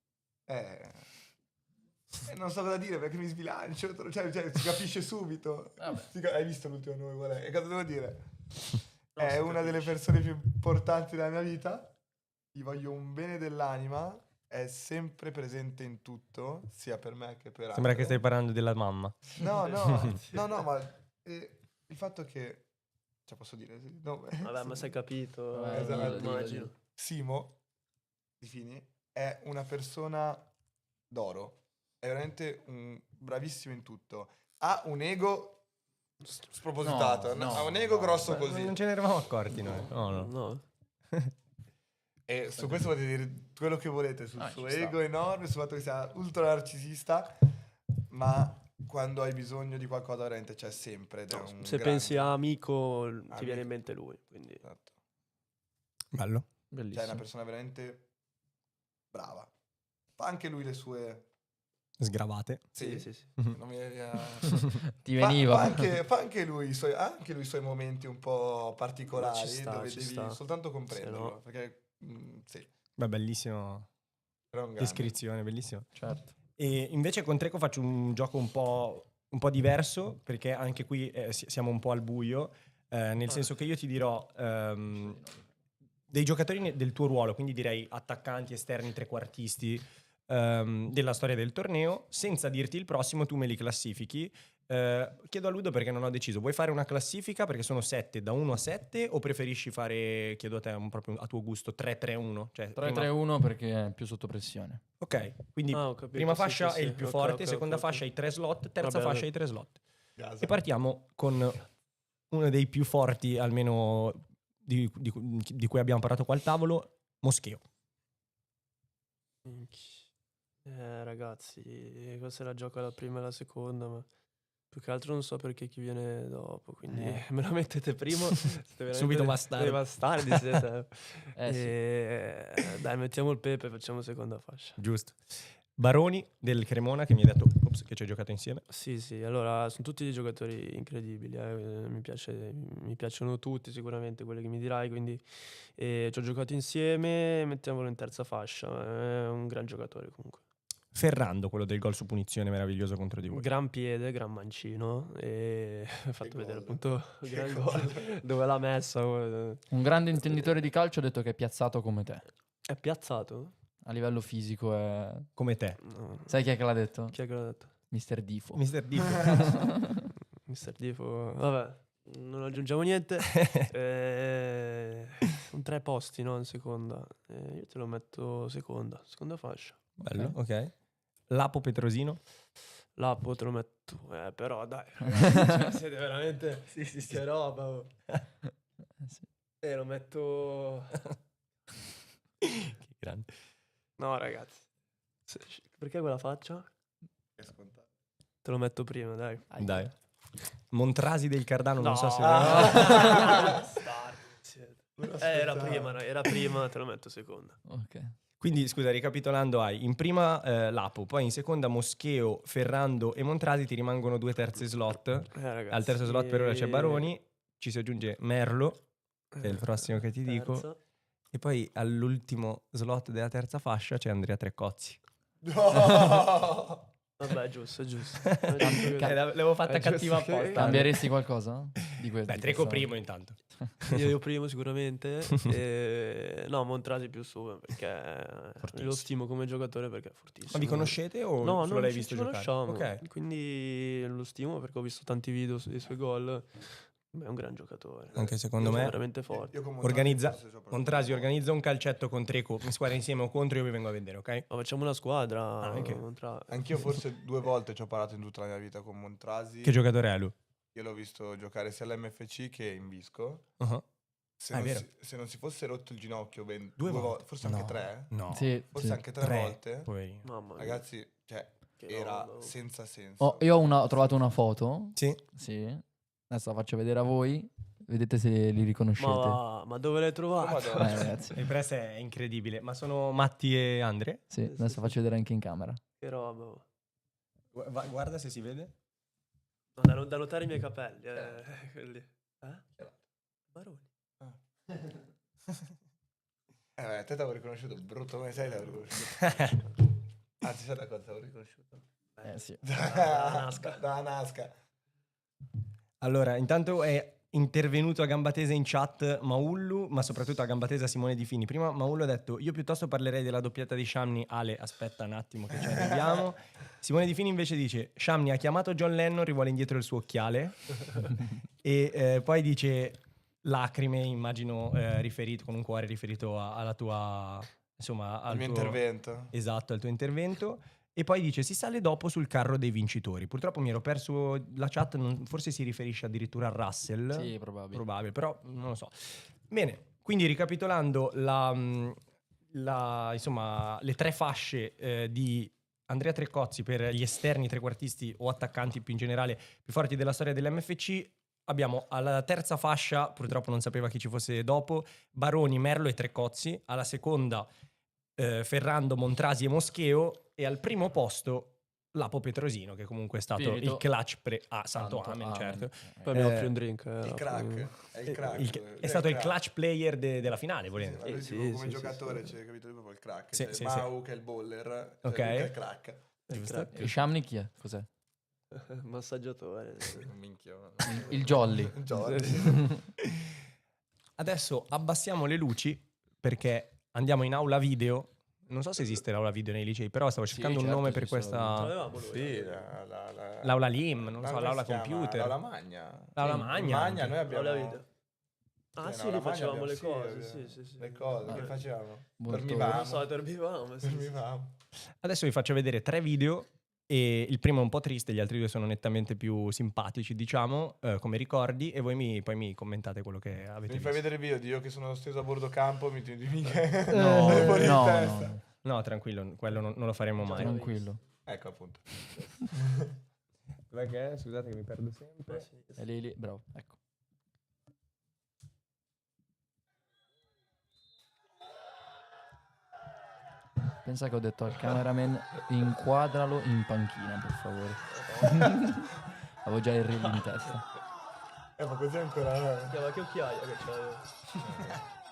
Non so cosa dire perché mi sbilancio, cioè si capisce subito. Vabbè. Hai visto l'ultimo nome qual è? E cosa devo dire? No, È si una delle capisce. persone più importanti della mia vita. Gli voglio un bene dell'anima. È sempre presente in tutto, sia per me che per Sembra che altri. stai parlando della mamma. No, no, ma il fatto che... Cioè, posso dire? Sì, no, Vabbè, ma sei capito. Esatto. Immagino. Simo, di Fini, è una persona d'oro. È veramente bravissimo in tutto. Ha un ego spropositato. No, ha un no, ego no. grosso così. Non ce ne eravamo accorti noi. No. No. E su questo potete dire quello che volete sul suo ci sta. ego enorme, sul fatto che sia ultra narcisista, ma quando hai bisogno di qualcosa veramente c'è sempre. Ed è un Se grande. pensi a amico, ti Amico. viene in mente lui. Quindi. Esatto. Bello. Cioè è Bellissimo. una persona veramente brava. Fa anche lui le sue... Sgravate. Sì. Non mi Ti veniva. fa anche lui i suoi momenti un po' particolari Ci sta, dove ci devi sta. soltanto comprenderlo. Se no- Perché sì, Beh, bellissimo. però è un grande. Descrizione, bellissimo. Certo. E invece con Treco faccio un gioco un po' diverso, perché anche qui siamo un po' al buio, nel senso che io ti dirò dei giocatori del tuo ruolo, quindi direi attaccanti, esterni, trequartisti della storia del torneo, senza dirti il prossimo, tu me li classifichi. Chiedo a Ludo perché non ho deciso. Vuoi fare una classifica perché sono 7 da 1 a 7 o preferisci fare, chiedo a te, proprio a tuo gusto, 3-3-1? Cioè, 3-3-1 perché è più sotto pressione. Ok, quindi Ah, ho capito, prima sì, fascia sì, è il sì. più Ok, forte, ok, seconda ok, fascia ok. i 3 slot, terza Vabbè, fascia i 3 slot. Gasa. E partiamo con uno dei più forti, almeno di cui abbiamo parlato qua al tavolo, Moscheo. Ragazzi, questa è la gioco la prima e la seconda, ma più che altro non so perché chi viene dopo, quindi me la mettete prima. Siete veramente Subito bastardi. dei bastardi siete. Sì. Dai, mettiamo il pepe e facciamo seconda fascia. Giusto. Baroni del Cremona che mi hai detto che ci hai giocato insieme. Sì, allora sono tutti dei giocatori incredibili, mi piacciono tutti sicuramente quelli che mi dirai, quindi ci ho giocato insieme, mettiamolo in terza fascia, è un gran giocatore comunque. Ferrando, quello del gol su punizione meraviglioso contro di voi. Gran piede, gran mancino e ho fatto vedere gol. appunto il gran gol dove l'ha messa. Un grande intenditore di calcio ha detto che è piazzato come te. È piazzato? A livello fisico è... Come te. No. Sai chi è che l'ha detto? Chi è che l'ha detto? Mister Difo. Mister Difo. Mister Difo. Vabbè, non aggiungiamo niente. Un 3 posti, no? In seconda. Io te lo metto seconda fascia. Bello, ok. Lapo Petrosino. Lapo te lo metto. Però dai. Cioè, siete veramente... Sì. Che roba. Oh. Sì. Lo metto... Che grande. No, ragazzi. Perché quella faccia? È scontato. Te lo metto prima, dai. Dai. Montrasi del Cardano, non so se... Era prima, te lo metto seconda. Ok. Quindi, scusa, ricapitolando, hai in prima Lapo, poi in seconda Moscheo, Ferrando e Montrasi, ti rimangono 2 terze slot. Ragazzi, Al terzo slot per ora c'è Baroni, ci si aggiunge Merlo, che è il prossimo che ti dico. terza. E poi all'ultimo slot della terza fascia c'è Andrea Treccozzi. No! Vabbè, giusto. L'avevo fatta giusto. cattiva apposta. Cambieresti qualcosa? Di Beh, Treco primo intanto. Io primo sicuramente. No, Montrasi più su perché Fortissimo. lo stimo come giocatore perché è fortissimo. Ma vi conoscete o No, solo non l'hai ci visto giocare? conosciamo. Ok. Quindi lo stimo perché ho visto tanti video dei suoi gol. È un gran giocatore. Anche secondo È me. veramente forte. Io con Organizza, forse soprattutto Montrasi no. organizza un calcetto con Treco, in squadra insieme o contro, io vi vengo a vedere, ok? Ma facciamo una squadra. Anche. Anch'io forse 2 volte ci ho parlato in tutta la mia vita con Montrasi. Che giocatore è lui? Io l'ho visto giocare sia all'MFC che in Visco. Uh-huh. Se, Ah, è non vero. se non si fosse rotto il ginocchio ben 2 volte, forse anche No. 3, No. Sì, forse sì. anche 3 3 volte, Poverino. Mamma mia. ragazzi, cioè, Che era roba. senza senso. Oh, io ho trovato una foto. Sì. Sì. Adesso la faccio vedere a voi. Vedete se li riconoscete. Ma dove l'hai Oh, trovato? Madonna. Ragazzi. Il press è incredibile, ma sono Matti e Andre? Sì, adesso faccio vedere anche in camera. Che roba. Guarda se si vede. No, da notare i miei capelli. Quelli. Baroni. Te t'avevo riconosciuto, brutto come sei, t'avevo riconosciuto. Anzi, sai da cosa t'avevo riconosciuto? Sì. Da Nasca. Da Nasca. Allora, intanto è intervenuto a gamba tesa in chat Maullu, ma soprattutto a gamba tesa Simone Di Fini. Prima Maullu ha detto, io piuttosto parlerei della doppietta di Sciamni. Ale, aspetta un attimo che ci arriviamo. Simone Di Fini invece dice, Sciamni ha chiamato John Lennon, rivuole indietro il suo occhiale. E poi dice, lacrime, immagino riferito, con un cuore riferito alla tua... Insomma, Al mio intervento. Esatto, al tuo intervento. E poi dice, si sale dopo sul carro dei vincitori. Purtroppo mi ero perso la chat, forse si riferisce addirittura a Russell. Sì, probabile. Probabile, però non lo so. Bene, quindi ricapitolando insomma, le 3 fasce di Andrea Treccozzi per gli esterni, trequartisti o attaccanti più in generale più forti della storia dell'MFC, abbiamo alla terza fascia, purtroppo non sapeva chi ci fosse dopo, Baroni, Merlo e Treccozzi, alla seconda Ferrando, Montrasi e Moscheo, e al primo posto Lapo Petrosino, che comunque è stato Spirito. il clutch a Santo Amen, certo. Poi mi offri un drink. Il crack. È il crack. È stato il clutch player della finale, volendo. Lui Sì, come sì, giocatore, sì. c'è capito lui proprio il crack. Sì, C'è sì, Mau che è il baller, Ok. Luca è il crack. Giusto? E Sciamni chi è? Cos'è? Massaggiatore. Minchia. Il Jolly. Adesso abbassiamo le luci perché andiamo in aula video. Non so se esiste l'aula video nei licei, però stavo cercando un certo, nome per esistono. questa... L'avevamo noi. Sì, L'aula LIM, non so, come l'aula si chiama? computer. L'aula magna. L'aula Sì, magna in magna anche. noi abbiamo... L'aula video. Ah Sì, sì, l'aula lì magna facevamo le abbiamo- cose. sì, Sì. Le cose, che Eh. facevamo? Molto- Dormivamo. Non so, dormivamo. Sì. Dormivamo. Adesso vi faccio vedere 3 video e il primo è un po' triste, gli altri 2 sono nettamente più simpatici, diciamo, come ricordi, e voi poi mi commentate quello che avete Mi visto. fai vedere il video di io che sono steso a bordo campo, mi tieni No, fuori di no, testa. no. No, tranquillo, quello non lo faremo mai. Tranquillo. Ecco appunto. Dov'è che è? Scusate che mi perdo sempre. È lì, bravo. Ecco. Pensa che ho detto al cameraman inquadralo in panchina, per favore. Avevo già il reel in testa. Ma così ancora Ma che occhiaia che c'avevo.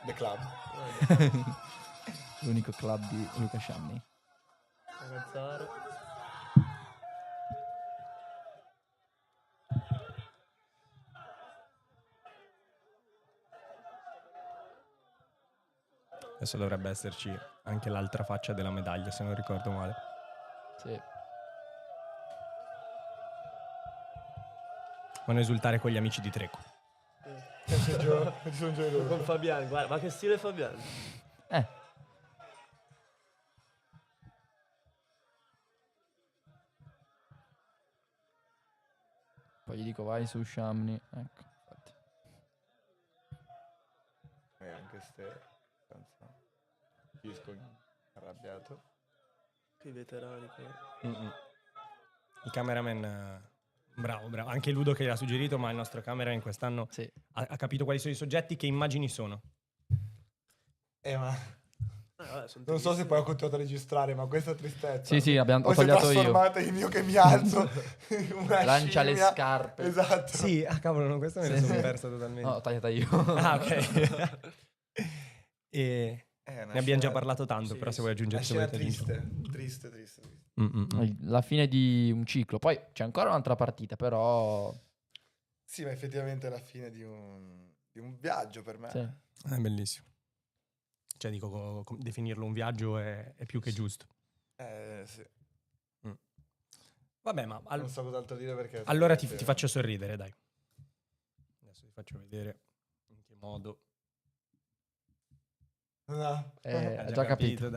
The Club. L'unico club di Luca Sciamni. Ragazzare. Adesso dovrebbe esserci anche l'altra faccia della medaglia, se non ricordo male. Sì. Vanno a esultare con gli amici di Treco. Con Fabiani, guarda, ma che stile Fabiani. Poi gli dico vai su Sciamni. Ecco. Infatti. E anche ste. Chisco arrabbiato. Che veterani. Il cameraman, bravo. Anche Ludo che l'ha suggerito, ma il nostro cameraman quest'anno Sì. ha capito quali sono i soggetti, che immagini sono. Ma Non so se poi ho continuato a registrare, ma questa tristezza. Sì, ho Poi si è tagliato io. trasformata in io che mi alzo. Una Lancia le scimmia. scarpe. Esatto. Sì, cavolo, no, questa me la Sì, sono sì. persa totalmente. No, l'ho tagliata io. Ah, ok. E Una ne abbiamo scena- già parlato tanto, sì, però se sì. vuoi Una aggiungere se scena volete aggiungere. triste. La fine di un ciclo. Poi c'è ancora un'altra partita, però... Sì, ma effettivamente è la fine di un viaggio per me. Sì. È bellissimo. Cioè, dico, definirlo un viaggio è più che giusto. Sì. Vabbè, ma Non so cos'altro dire perché... allora ti faccio sorridere, dai. Adesso ti faccio vedere in che modo. No. Ho già capito.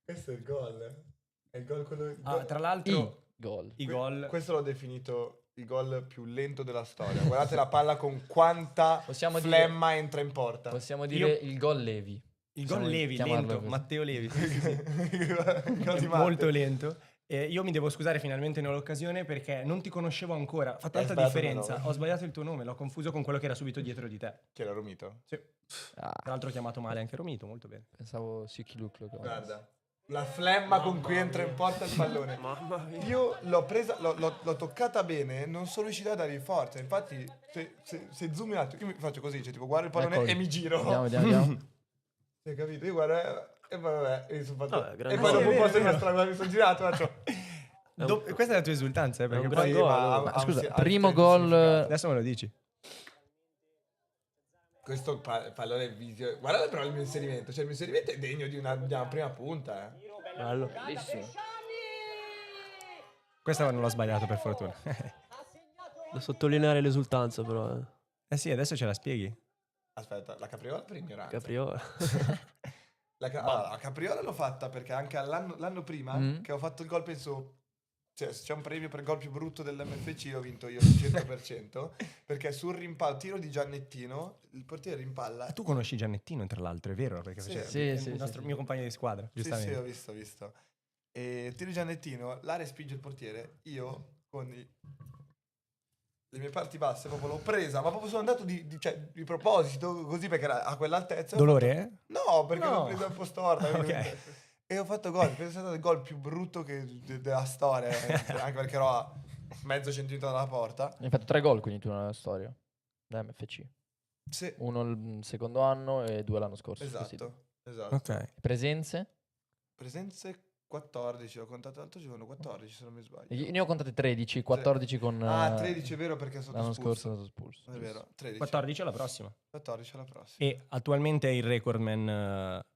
Questo è il gol. È il gol quello... Tra l'altro, Gol. i gol... Questo l'ho definito il gol più lento della storia. Guardate la palla con quanta Possiamo flemma entra in porta. Possiamo dire il gol Levi. Il Possiamo gol Levi, chiamarlo lento, così. Matteo Levi. Il gol di Matte. Molto lento. Io mi devo scusare finalmente nell'occasione perché non ti conoscevo ancora. Fa tanta sbagliato il mio differenza. nome. Ho sbagliato il tuo nome, l'ho confuso con quello che era subito dietro di te. Chi era Romito? Sì. Ah, Tra l'altro ho chiamato male anche Romito, molto bene. pensavo Siki Luke lo chiamavano. Guarda. La flemma con cui entra in porta il pallone. Mamma mia. Io l'ho presa, l'ho toccata bene, non sono riuscito a dargli forza. Infatti, se zoomi un attimo, io mi faccio così, cioè tipo guardo il pallone Eccoli. e mi giro. Andiamo. Hai capito? Io guardo e poi vabbè, e sono fatto. Vabbè, E grande poi gol. dopo un È po' vero, se è mi vero. strano, mi sono girato, faccio. Questa è la tua esultanza, perché un poi... gran gol. Ma scusa, sì, primo ha gol... significato. Adesso me lo dici. Questo pallone video. Guardate però il mio inserimento. Cioè il mio inserimento è degno di una prima punta, Bello. Bellissimo. Questa non l'ho sbagliato per fortuna. Da sottolineare l'esultanza però. Eh sì, adesso ce la spieghi. Aspetta, la capriola per ignoranza. Capriola. Allora, la capriola l'ho fatta perché anche l'anno prima che ho fatto il gol, penso. Cioè, se c'è un premio per il gol più brutto dell'MFC, l'ho vinto io al 100%. Perché sul rimpallo, tiro di Giannettino, il portiere rimpalla. Tu conosci Giannettino, tra l'altro, è vero? Perché Sì. faceva- Sì, è sì, il nostro, sì. mio compagno di squadra, Sì, giustamente. ho visto. E tiro di Giannettino, la respinge il portiere. Io con le mie parti basse proprio l'ho presa, ma proprio sono andato di proposito, così perché era a quell'altezza. Dolore? No, perché No. l'ho presa un po' storta. Ok. E ho fatto gol. Penso sia stato il gol più brutto della storia. Anche perché ero a mezzo centimetro dalla porta. Hai fatto 3 gol quindi tu nella storia. Da MFC. Sì, Uno il secondo anno e 2 l'anno scorso. questi due. esatto. Ok. Presenze? Presenze 14, ho contato l'altro giorno 14 se non mi sbaglio. Io ne ho contate 13, 14 con... 13 è vero perché sono l'anno stato scorso è espulso. stato espulso. È vero, 13. 14 alla prossima. 14 alla prossima. E attualmente è il recordman.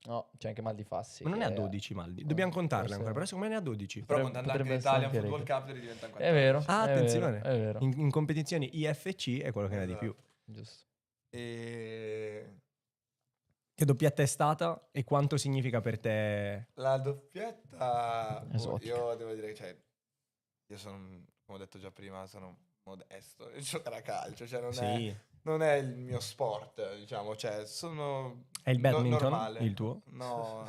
No, c'è anche Maldi Fassi. Ma non ne ha che 12 Maldi. Dobbiamo contarle forse- ancora, però secondo me ne ha 12. Però Potrebbe- contando anche potrebbe essere l'Italia anche Football record. Cup diventano 14. È vero. Ah, è attenzione. vero, è vero. In competizioni IFC è quello che ne ha di più. Giusto. E Che doppietta è stata e quanto significa per te? la doppietta Esotica. io devo dire che io sono, come ho detto già prima, sono modesto. Io giocare a calcio, cioè non è il mio sport, diciamo, cioè sono È il badminton, normale. il tuo? No.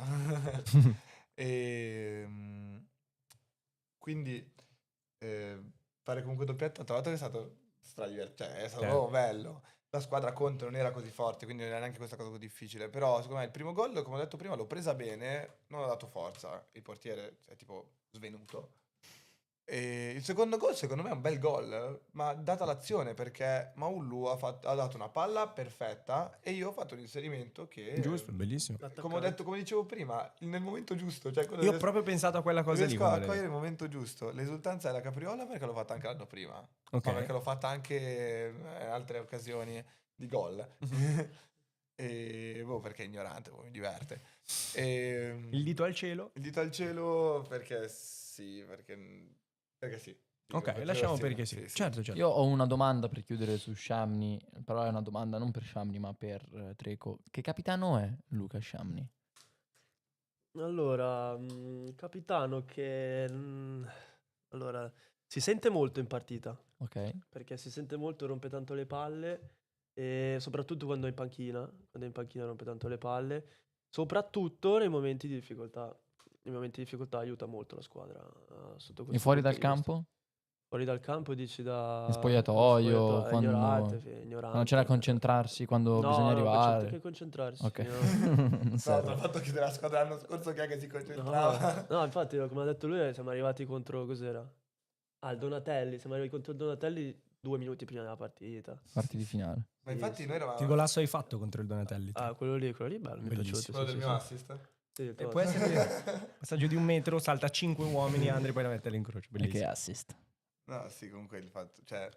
E quindi fare comunque doppietta, tra l'altro è stato stradivertente, cioè è stato Certo. proprio bello. La squadra Conte non era così forte, quindi non era neanche questa cosa così difficile. Però, secondo me, il primo gol, come ho detto prima, l'ho presa bene, non ho dato forza. Il portiere è tipo svenuto. E il secondo gol, secondo me, è un bel gol, ma data l'azione, perché Maullu ha dato una palla perfetta e io ho fatto un inserimento che... Giusto, bellissimo. come dicevo prima, nel momento giusto. Cioè quando Io ho riesco- proprio pensato a quella cosa lì. riesco a quando cogliere l'hai il momento giusto. L'esultanza è la capriola perché l'ho fatta anche l'anno prima. Ok. Ma perché l'ho fatta anche in altre occasioni di gol. E perché è ignorante, mi diverte. E, Il dito al cielo? il dito al cielo perché sì, perché sì. Ok, Perché lasciamo sì, perché sì. Certo, certo. Io ho una domanda per chiudere su Sciamni, però è una domanda non per Sciamni ma per Treco. Che capitano è Luca Sciamni? Allora, capitano che... allora, si sente molto in partita, Ok? perché si sente molto, rompe tanto le palle, e soprattutto quando è in panchina. Quando è in panchina rompe tanto le palle, soprattutto nei momenti di difficoltà. Nei momenti di difficoltà aiuta molto la squadra sotto questo E fuori punto dal di vista. campo? Fuori dal campo dici da... Spogliatoio, quando- ignorante, ignorante. Non c'è da concentrarsi quando bisogna arrivare. Che concentrarsi. Ok. no. Non No, serve. tra il fatto che della squadra l'anno scorso che è che si concentrava. No, infatti, come ha detto lui, siamo arrivati contro, cos'era? Il Donatelli, siamo arrivati contro il Donatelli 2 minuti prima della partita. Parti di finale. Ma infatti noi eravamo... Che golasso hai fatto contro il Donatelli? te? Quello lì bello, mi è Bellissimo. piaciuto. Quello del mio assist? Sì, E tuo può assist. essere passaggio di 1 metro, salta 5 uomini, Andre poi la mette all'incrocio. E che Bellissimo. assist. No, sì, comunque il fatto... Cioè,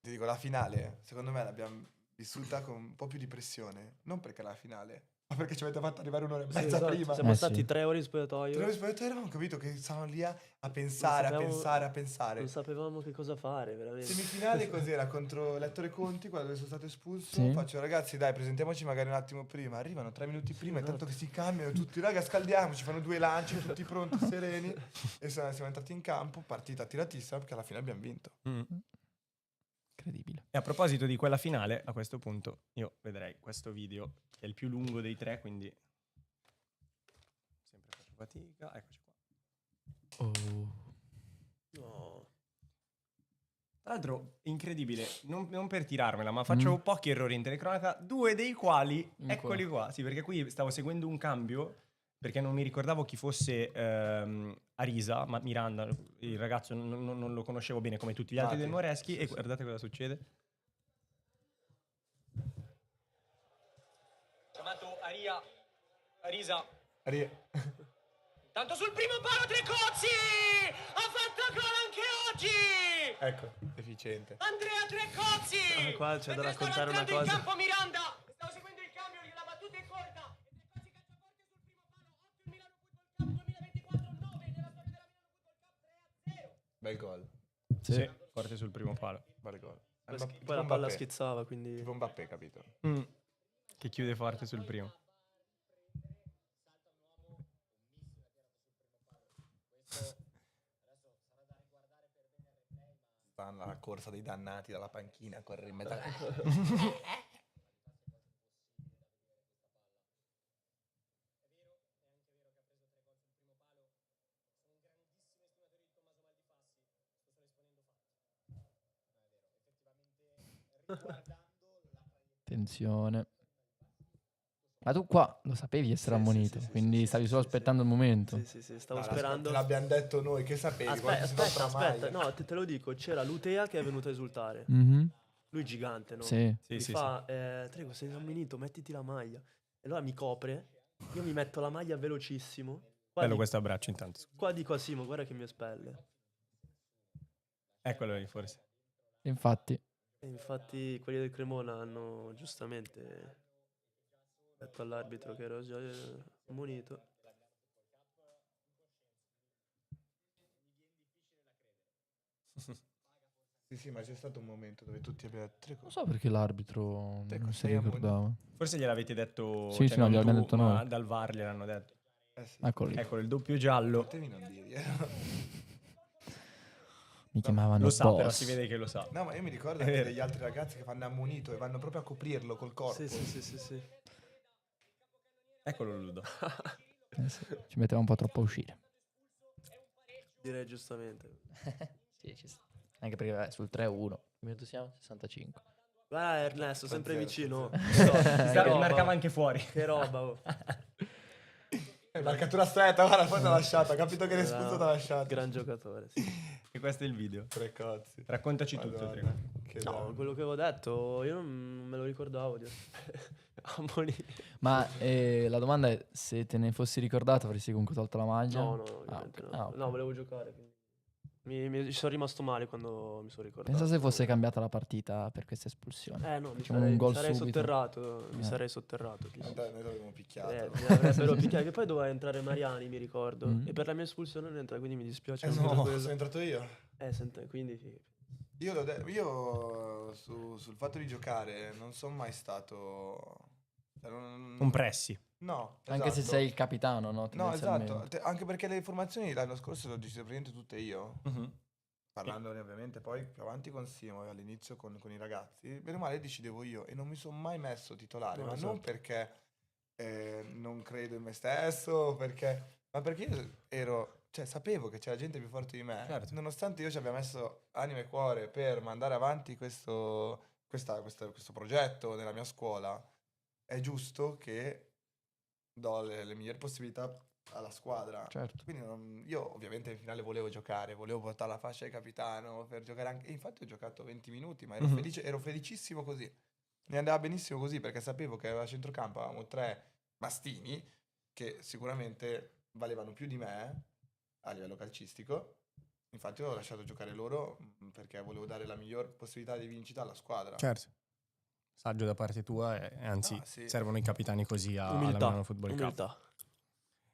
ti dico, la finale, secondo me l'abbiamo vissuta con un po' più di pressione. Non perché è la finale, ma perché ci avete fatto arrivare un'ora e Sì, mezza esatto, prima. siamo Eh, stati sì. 3 ore in spogliatoio. Però eravamo capito che stavano lì a pensare, a sapevamo- pensare, a pensare. Non sapevamo che cosa fare, veramente. Semifinale cos'era? Contro Lettore Conti, quando dove sono stato espulso. Sì. Faccio, ragazzi, dai, presentiamoci magari un attimo prima. Arrivano 3 minuti prima, esatto. intanto che si cambiano tutti. Raga, scaldiamoci, fanno 2 lanci, tutti pronti, sereni. E siamo entrati in campo, partita tiratissima, perché alla fine abbiamo vinto. Mm. Incredibile. E a proposito di quella finale, a questo punto io vedrei questo video, che è il più lungo dei 3, quindi sempre faccio fatica. Eccoci qua. No. Tra l'altro, incredibile, non per tirarmela, ma faccio pochi errori in telecronaca, 2 dei quali, eccoli qua. Sì, perché qui stavo seguendo un cambio, perché non mi ricordavo chi fosse Arisa, ma Miranda, il ragazzo non lo conoscevo bene come tutti gli altri Mati. del Moreschi, Sì, e sì. guardate cosa succede. Chiamato Arisa. Tanto sul primo palo Trecozzi! Ha fatto gol anche oggi! Ecco, efficiente. Andrea Trecozzi! Qua c'è da Mentre stava raccontare una entrando in cosa. campo Miranda! Stavo seguendo il cambio, gliela battuta in corta! E Trecozzi caccia forte sul primo palo, 8 il Milano Football Cup 2024, 9 nella storia della Milano Football Cup 3-0! Bel gol. Sì, forte sul primo palo. Bel gol. Poi la palla schizzava, quindi... Tipo Mbappé, capito? Che chiude forte sul primo. Stanno alla corsa dei dannati dalla panchina a correre in mezzo. Attenzione. Ma tu qua lo sapevi essere Sì, ammonito, sì, sì, quindi sì, stavi sì, solo sì, aspettando il momento. Sì, stavo No, sperando... Te l'abbiamo detto noi, che sapevi? quando si Aspetta, tocca la aspetta, maglia? no, te lo dico, c'era Lutea che è venuto a esultare. Mhm. Lui gigante, no? Sì. Sì, Mi sì, fa, Trego, sei ammonito, mettiti la maglia. E allora mi copre, io mi metto la maglia velocissimo. Qua, Bello questo abbraccio intanto. qua dico a Simo, guarda che mi espelle. Eccolo lì forse. Infatti. E infatti quelli del Cremona hanno giustamente detto all'arbitro che ero già ammonito. Sì, ma c'è stato un momento dove tutti abbiamo detto Non so perché l'arbitro Ecco, non si sei ammonito. ricordava. Forse gliel'avete detto... Sì, sì, no, non gliel'abbiamo tu, detto ma noi. dal VAR gliel'hanno detto. Sì. Eccolo lì. Eccolo, il doppio giallo. Potevi non dirgli. Mi chiamavano Lo sa, però boss. si vede che lo sa. No, ma io mi ricordo È anche vero. degli altri ragazzi che vanno ammonito e vanno proprio a coprirlo col corpo. Sì. Eccolo Ludo. Sì, ci metteva un po' troppo a uscire. Direi giustamente. Sì, ci sta. Anche perché vabbè, sul 3-1. Che minuto siamo? 65. Guarda Ernesto, sempre 3-0, vicino. 3-0. Che roba. Marcava anche fuori. Che roba, oh. Marcatura stretta, guarda, poi ti ha lasciato. Ha capito che l'espulso ti ha lasciato. Gran giocatore, sì. E questo è il video. Trecozzi. Raccontaci tutto, Madonna, Trico. che No, danno. quello che avevo detto, io non me lo ricordavo. Ammonito. Ma la domanda è: se te ne fossi ricordato, avresti comunque tolto la maglia? No, ovviamente ok. no. Ok. No, volevo giocare. Quindi. Mi sono rimasto male quando mi sono ricordato. Pensa se fosse cambiata la partita per questa espulsione. No, mi Facciamo sarei, un gol mi sarei subito. sotterrato. Mi sarei sotterrato. Sì. Noi l'avevamo picchiato. Mi avrebbero picchiato. Che poi doveva entrare Mariani, mi ricordo. Mm. E per la mia espulsione non entra, quindi mi dispiace anche No, per sono quello. entrato io. Quindi sì. Io sul fatto di giocare non sono mai stato... cioè, Un pressi. No, Anche se esatto. sei il capitano, no? No, Tendenzialmente. esatto. Anche perché le formazioni l'anno scorso le ho decise praticamente tutte io. Mhm. Parlandone ovviamente poi più avanti con Simo e all'inizio con i ragazzi. Bene o male decidevo io e non mi sono mai messo titolare. No, Ma esatto. non perché non credo in me stesso, ma perché io ero... Cioè, sapevo che c'era gente più forte di me. Certo. Nonostante io ci abbia messo anima e cuore per mandare avanti questo progetto nella mia scuola, è giusto che do le migliori possibilità alla squadra. Certo. Quindi io ovviamente in finale volevo giocare, volevo portare la fascia di capitano per giocare anche. E infatti ho giocato 20 minuti, ma ero Mhm. felice, ero felicissimo così. Mi andava benissimo così perché sapevo che a centrocampo avevamo 3 mastini che sicuramente valevano più di me a livello calcistico. Infatti ho lasciato giocare loro perché volevo dare la miglior possibilità di vincita alla squadra. Certo. Saggio da parte tua e anzi Ah, sì. servono i capitani così alla Umiltà. Milano Football Cup. Umiltà.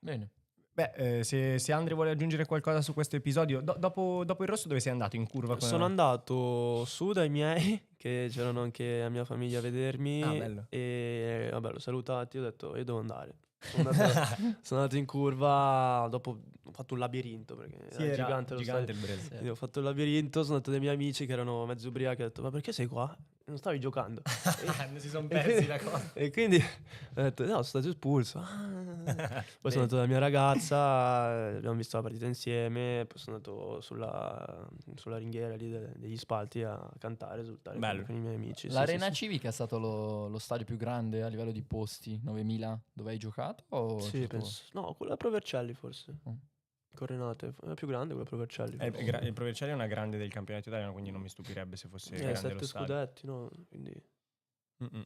Bene. Beh, se Andri vuole aggiungere qualcosa su questo episodio, dopo il rosso dove sei andato? In curva? Sono andato su dai miei, che c'erano anche la mia famiglia a vedermi. Ah, bello. E vabbè, l'ho salutati, ho detto io devo andare. Sono andato in curva, dopo ho fatto un labirinto perché Sì, era era gigante lo gigante stadio. il Brest. Quindi ho fatto il labirinto, sono andato dai miei amici che erano mezzo ubriachi, ho detto ma perché sei qua? Non stavi giocando? Non si sono E persi quindi- la cosa. E quindi ho detto no, sono stato espulso. Poi sono andato dalla mia ragazza, abbiamo visto la partita insieme, poi sono andato sulla ringhiera lì degli spalti a cantare, esultare Bello. con i miei amici. Sì, L'Arena sì, Civica è stato lo stadio più grande a livello di posti, 9.000, dove hai giocato? O sì. c'è Sì, stato- penso. No, quella Pro Vercelli forse. Mm. Coronate, è più grande quella Pro Vercelli. Il Provercelli è una grande del campionato italiano, quindi non mi stupirebbe se fosse grande 7 lo stadio. scudetti, no? Quindi Mm-mm.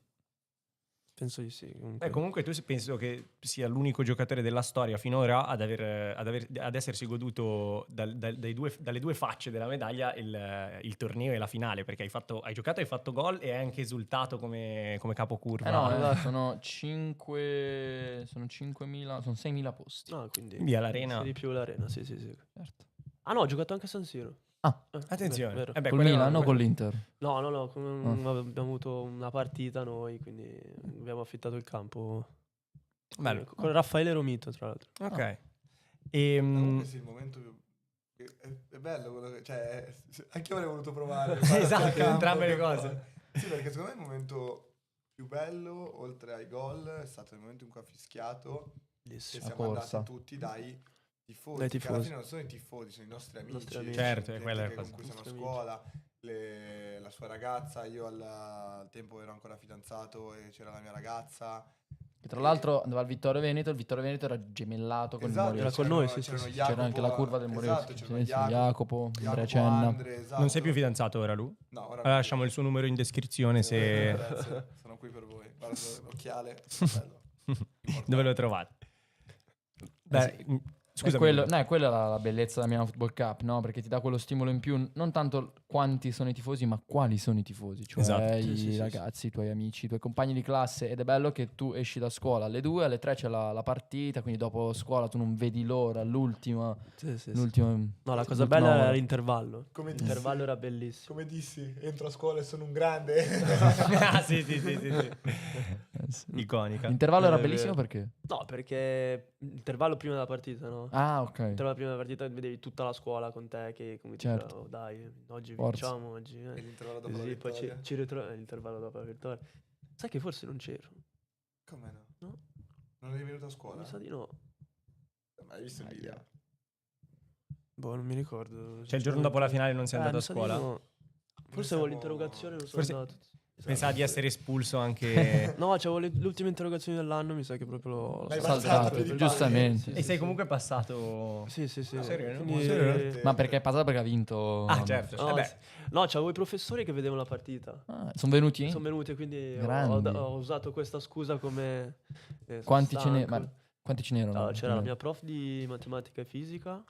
penso di sì. Comunque. Comunque tu penso che sia l'unico giocatore della storia finora ad essersi goduto dalle due facce della medaglia il torneo e la finale, perché hai giocato, hai fatto gol e hai anche esultato come capocurva. no, sono 5.000, sono 6.000 posti. No, quindi Via l'Arena. sì, di più l'Arena, sì. Certo. Ah no, ho giocato anche a San Siro. Ah, Attenzione. Vero. Beh, col quello Milan o quello- con l'Inter? No, abbiamo avuto una partita noi, quindi abbiamo affittato il campo. Bello. Con Raffaele Romito, tra l'altro. Ok. Comunque sì, il momento più... È bello quello che... Cioè, anche io avrei voluto provare. Esatto, al campo, entrambe le che cose. poi- Sì, perché secondo me il momento più bello, oltre ai gol, è stato il momento in cui ha fischiato che Bellissimo. siamo corsa. andati tutti dai tifosi. Dai Che alla tifosi. fine non sono i tifosi, sono i nostri amici. Nostri amici. Certo, gente quella è la che cosa. con cui siamo a Nostri scuola, la sua ragazza, io al tempo ero ancora fidanzato e c'era la mia ragazza. Che tra l'altro andava al Vittorio Veneto, il Vittorio Veneto era gemellato con Esatto, il Era Moreschi. con noi, sì, c'erano sì. C'era anche la curva del Moreschi. Esatto, c'erano Sì, Jacopo, Andrea Cenna. Andre, esatto. Non sei più fidanzato ora, Lu? No, ora Allora lasciamo il suo numero in descrizione se... Grazie, sono qui per voi. Guarda l'occhiale, bello. Dove lo trovate? Beh, scusami. È quella la bellezza della Milano Football Cup, no? Perché ti dà quello stimolo in più, non tanto quanti sono i tifosi, ma quali sono i tifosi, cioè Esatto. i Sì, ragazzi, i tuoi amici, i tuoi compagni di classe. Ed è bello che tu esci da scuola alle 2, alle 3 c'è la partita, quindi dopo scuola tu non vedi l'ora, l'ultima. Sì, sì. l'ultima No, la cosa l'ultima bella era ora. l'intervallo. Come L'intervallo dissi? era bellissimo. Come dissi, entro a scuola e sono un grande. Ah, sì. Sì. Iconica. L'intervallo era È bellissimo vero. perché? No, perché l'intervallo prima della partita, no? Ah, ok. L'intervallo prima della partita vedevi tutta la scuola con te che come Certo. diceva, "Oh, dai, oggi Forza. vinciamo, oggi. E l'intervallo dopo la Sì, poi vittoria. ci ritroviamo l'intervallo dopo la vittoria. Sai che forse non c'ero? Come no? No? Non eri venuto a scuola? Mi sa di no. Ma hai visto il video? Boh, non mi ricordo. Cioè il giorno dopo la finale non sei andato a mi sa di scuola? no. Forse siamo- avevo l'interrogazione, non sono Forse- andato. Pensava di essere espulso anche... No, c'avevo l'ultima interrogazione dell'anno, mi sa che proprio l'ho L'hai saltato. saltato, Perché- giustamente. E sei comunque passato... Sì, sì, sì. Ah, serio? Quindi- Serio? Ma perché è passato perché ha vinto? Ah, certo. No, Beh, sì. No, c'avevo i professori che vedevano la partita. Sono venuti? Sono venuti e quindi Grandi. ho usato questa scusa come... sono Quanti ce ne- stanco. ma quanti ce n'erano? Allora, c'era la mia prof di matematica e fisica,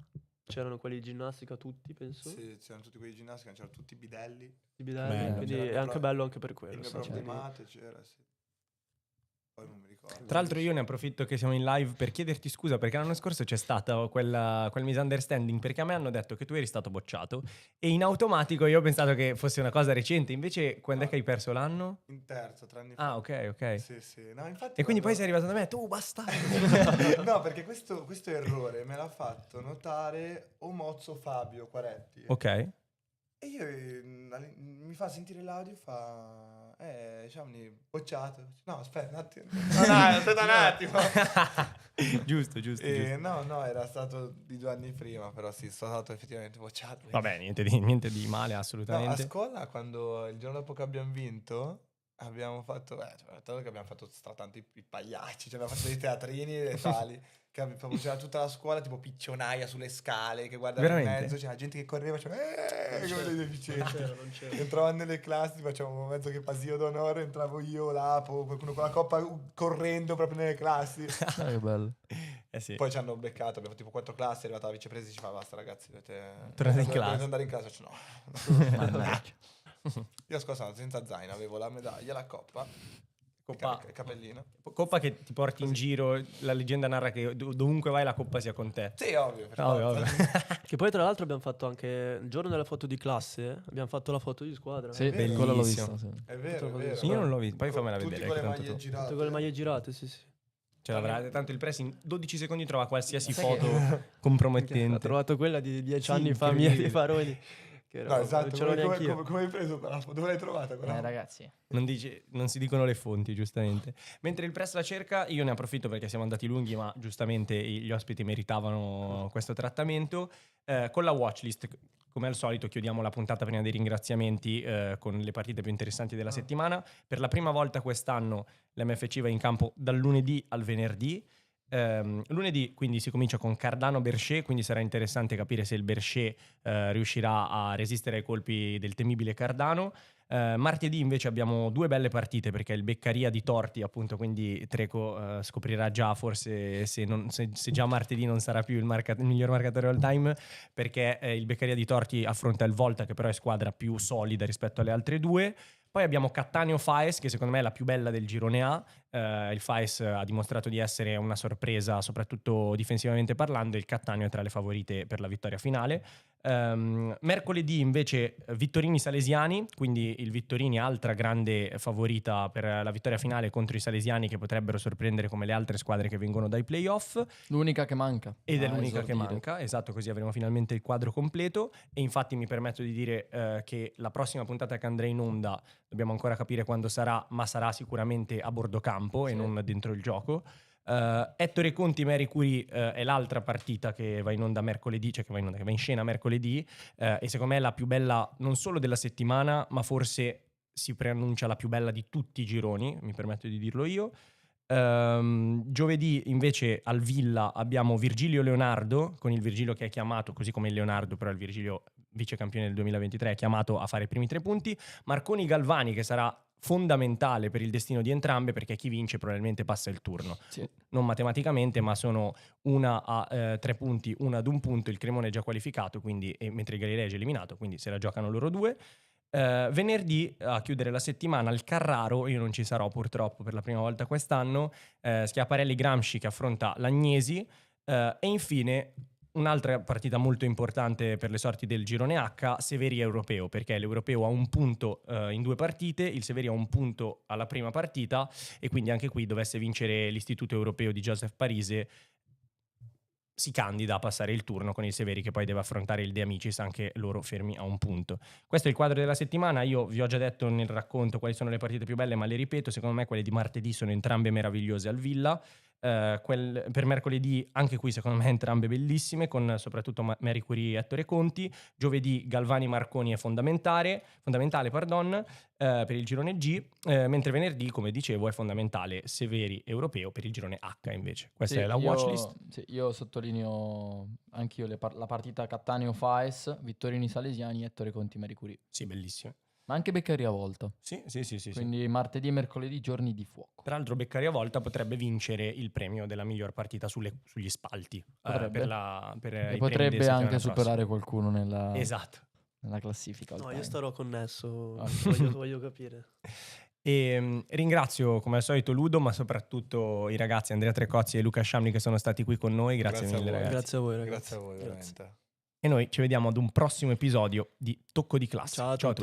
c'erano quelli di ginnastica tutti, penso. Sì, c'erano tutti quelli di ginnastica, c'erano tutti i bidelli. Di bidelli, Bello. quindi C'era è la anche prof- bello anche per Il quello. mio sì, prof di quindi- mate c'era, sì. Poi non mi ricordo. tra l'altro io ne approfitto che siamo in live per chiederti scusa perché l'anno scorso c'è stato quel misunderstanding perché a me hanno detto che tu eri stato bocciato e in automatico io ho pensato che fosse una cosa recente, invece quando è che hai perso l'anno? In terzo, 3 anni fa. Ah, ok. Sì, sì. No, infatti E quindi poi quando- sei arrivato da me, tu bastardo. No, perché questo errore me l'ha fatto notare Omozzo Fabio Quaretti. Ok. E io mi fa sentire l'audio e fa Sciamni, bocciato. No, aspetta un attimo. Aspetta un attimo. Giusto. No, era stato di 2 anni prima, però sì, sono stato effettivamente bocciato. Vabbè, niente di male No, a assolutamente. scuola, quando il giorno dopo che abbiamo vinto, abbiamo fatto, tanto che abbiamo fatto tanto i pagliacci, cioè abbiamo fatto dei teatrini e tali, che proprio c'era tutta la scuola tipo piccionaia sulle scale, che guardava in Veramente? mezzo, c'era gente che correva, come dei deficienti. Non c'era. Entravano nelle classi, facevamo mezzo che pasio d'onore, entravo io là, qualcuno con la coppa correndo proprio nelle classi. Che bello. Sì. Poi ci hanno beccato, abbiamo fatto tipo 4 classi, è arrivata la vicepresa e ci fa basta ragazzi, Tornate in dovete classe." andare in classe. Faccio, no. Mannaggia. Io a scuola sono andato senza zaino, avevo la medaglia, la coppa, il capellino. Coppa che ti porti in giro, la leggenda narra che dovunque vai la coppa sia con te. Sì, ovvio. per Ovvio. forza. Che poi tra l'altro abbiamo fatto anche il giorno della foto di classe, abbiamo fatto la foto di squadra. Sì, vero. quello l'ho Bellissimo. visto. Sì. È vero, è Tutto vero. Io non l'ho visto, poi fammela Tutti vedere. con le che tanto maglie tu- girate. Tutte con le maglie girate, sì. Ce l'avrà, tanto il press in 12 secondi trova qualsiasi Sai foto Ho compromettente. trovato quella di 10 Sì, anni fa mia incredibile. di Faroni. Che No, esatto, non ce l'ho neanche io. come hai preso quella foto? Dove l'hai trovata quella foto? Ragazzi. Non si dicono le fonti, giustamente. Mentre il press la cerca, io ne approfitto perché siamo andati lunghi, ma giustamente gli ospiti meritavano questo trattamento. Con la watchlist, come al solito, chiudiamo la puntata prima dei ringraziamenti con le partite più interessanti della settimana. Per la prima volta quest'anno l'MFC va in campo dal lunedì al venerdì. Lunedì quindi si comincia con Cardano-Berchet, quindi sarà interessante capire se il Berchet riuscirà a resistere ai colpi del temibile Cardano. Martedì invece abbiamo 2 belle partite perché il Beccaria di Torti, appunto, quindi Treco scoprirà già forse se già martedì non sarà più il miglior marcatore all time, perché il Beccaria di Torti affronta il Volta, che però è squadra più solida rispetto alle altre due. Poi abbiamo Cattaneo-Faes, che secondo me è la più bella del girone A. Il Faes ha dimostrato di essere una sorpresa, soprattutto difensivamente parlando, e il Cattaneo è tra le favorite per la vittoria finale. Mercoledì invece Vittorini Salesiani, quindi il Vittorini altra grande favorita per la vittoria finale contro i Salesiani, che potrebbero sorprendere come le altre squadre che vengono dai playoff. L'unica che manca. Ed è a l'unica che esordire. manca, esatto, così avremo finalmente il quadro completo. E infatti mi permetto di dire che la prossima puntata che andrà in onda dobbiamo ancora capire quando sarà, ma sarà sicuramente a bordo campo e non dentro il gioco. Ettore Conti Mary Curie è l'altra partita che va in onda mercoledì, cioè che va in scena mercoledì, e secondo me è la più bella non solo della settimana, ma forse si preannuncia la più bella di tutti i gironi, mi permetto di dirlo io. Giovedì invece al Villa abbiamo Virgilio Leonardo, con il Virgilio che è chiamato, così come il Leonardo, però il Virgilio vice campione del 2023 è chiamato a fare i primi 3 punti. Marconi Galvani, che sarà fondamentale per il destino di entrambe, perché chi vince probabilmente passa il turno. Sì. Non matematicamente, ma sono una a 3 punti, una ad 1 punto. Il Cremone è già qualificato, quindi, mentre il Galilei è già eliminato, quindi se la giocano loro due. Venerdì, a chiudere la settimana, al Carraro, io non ci sarò purtroppo per la prima volta quest'anno, Schiaparelli Gramsci che affronta l'Agnesi, e infine un'altra partita molto importante per le sorti del girone H, Severi Europeo, perché l'Europeo ha 1 punto in 2 partite, il Severi ha 1 punto alla prima partita, e quindi anche qui dovesse vincere l'Istituto Europeo di Joseph Parise si candida a passare il turno con il Severi, che poi deve affrontare il De Amicis, anche loro fermi a 1 punto. Questo è il quadro della settimana. Io vi ho già detto nel racconto quali sono le partite più belle, ma le ripeto, secondo me quelle di martedì sono entrambe meravigliose al Villa. Per mercoledì anche qui secondo me entrambe bellissime, con soprattutto Mary Curie e Ettore Conti. Giovedì Galvani Marconi è fondamentale per il girone G, mentre venerdì, come dicevo, è fondamentale Severi Europeo per il girone H invece. Questa è la watchlist. Sì, io sottolineo anch'io la partita Cattaneo-Faes, Vittorini Salesiani, Ettore Conti Mary Curie. Sì, bellissime. Ma anche Beccaria a volta. Sì. Quindi martedì e mercoledì giorni di fuoco. Peraltro Beccaria volta potrebbe vincere il premio della miglior partita sugli spalti. Potrebbe. Per E i premi potrebbe della settimana anche prossima. superare qualcuno nella Esatto. classifica. all No, time. io starò connesso, Ah. voglio capire. E ringrazio come al solito Ludo, ma soprattutto i ragazzi Andrea Trecozzi e Luca Sciamni che sono stati qui con noi. Grazie Grazie a mille voi. ragazzi. Grazie a voi, ragazzi. Grazie a voi, veramente. E noi ci vediamo ad un prossimo episodio di Tocco di Classe. Ciao a tutti.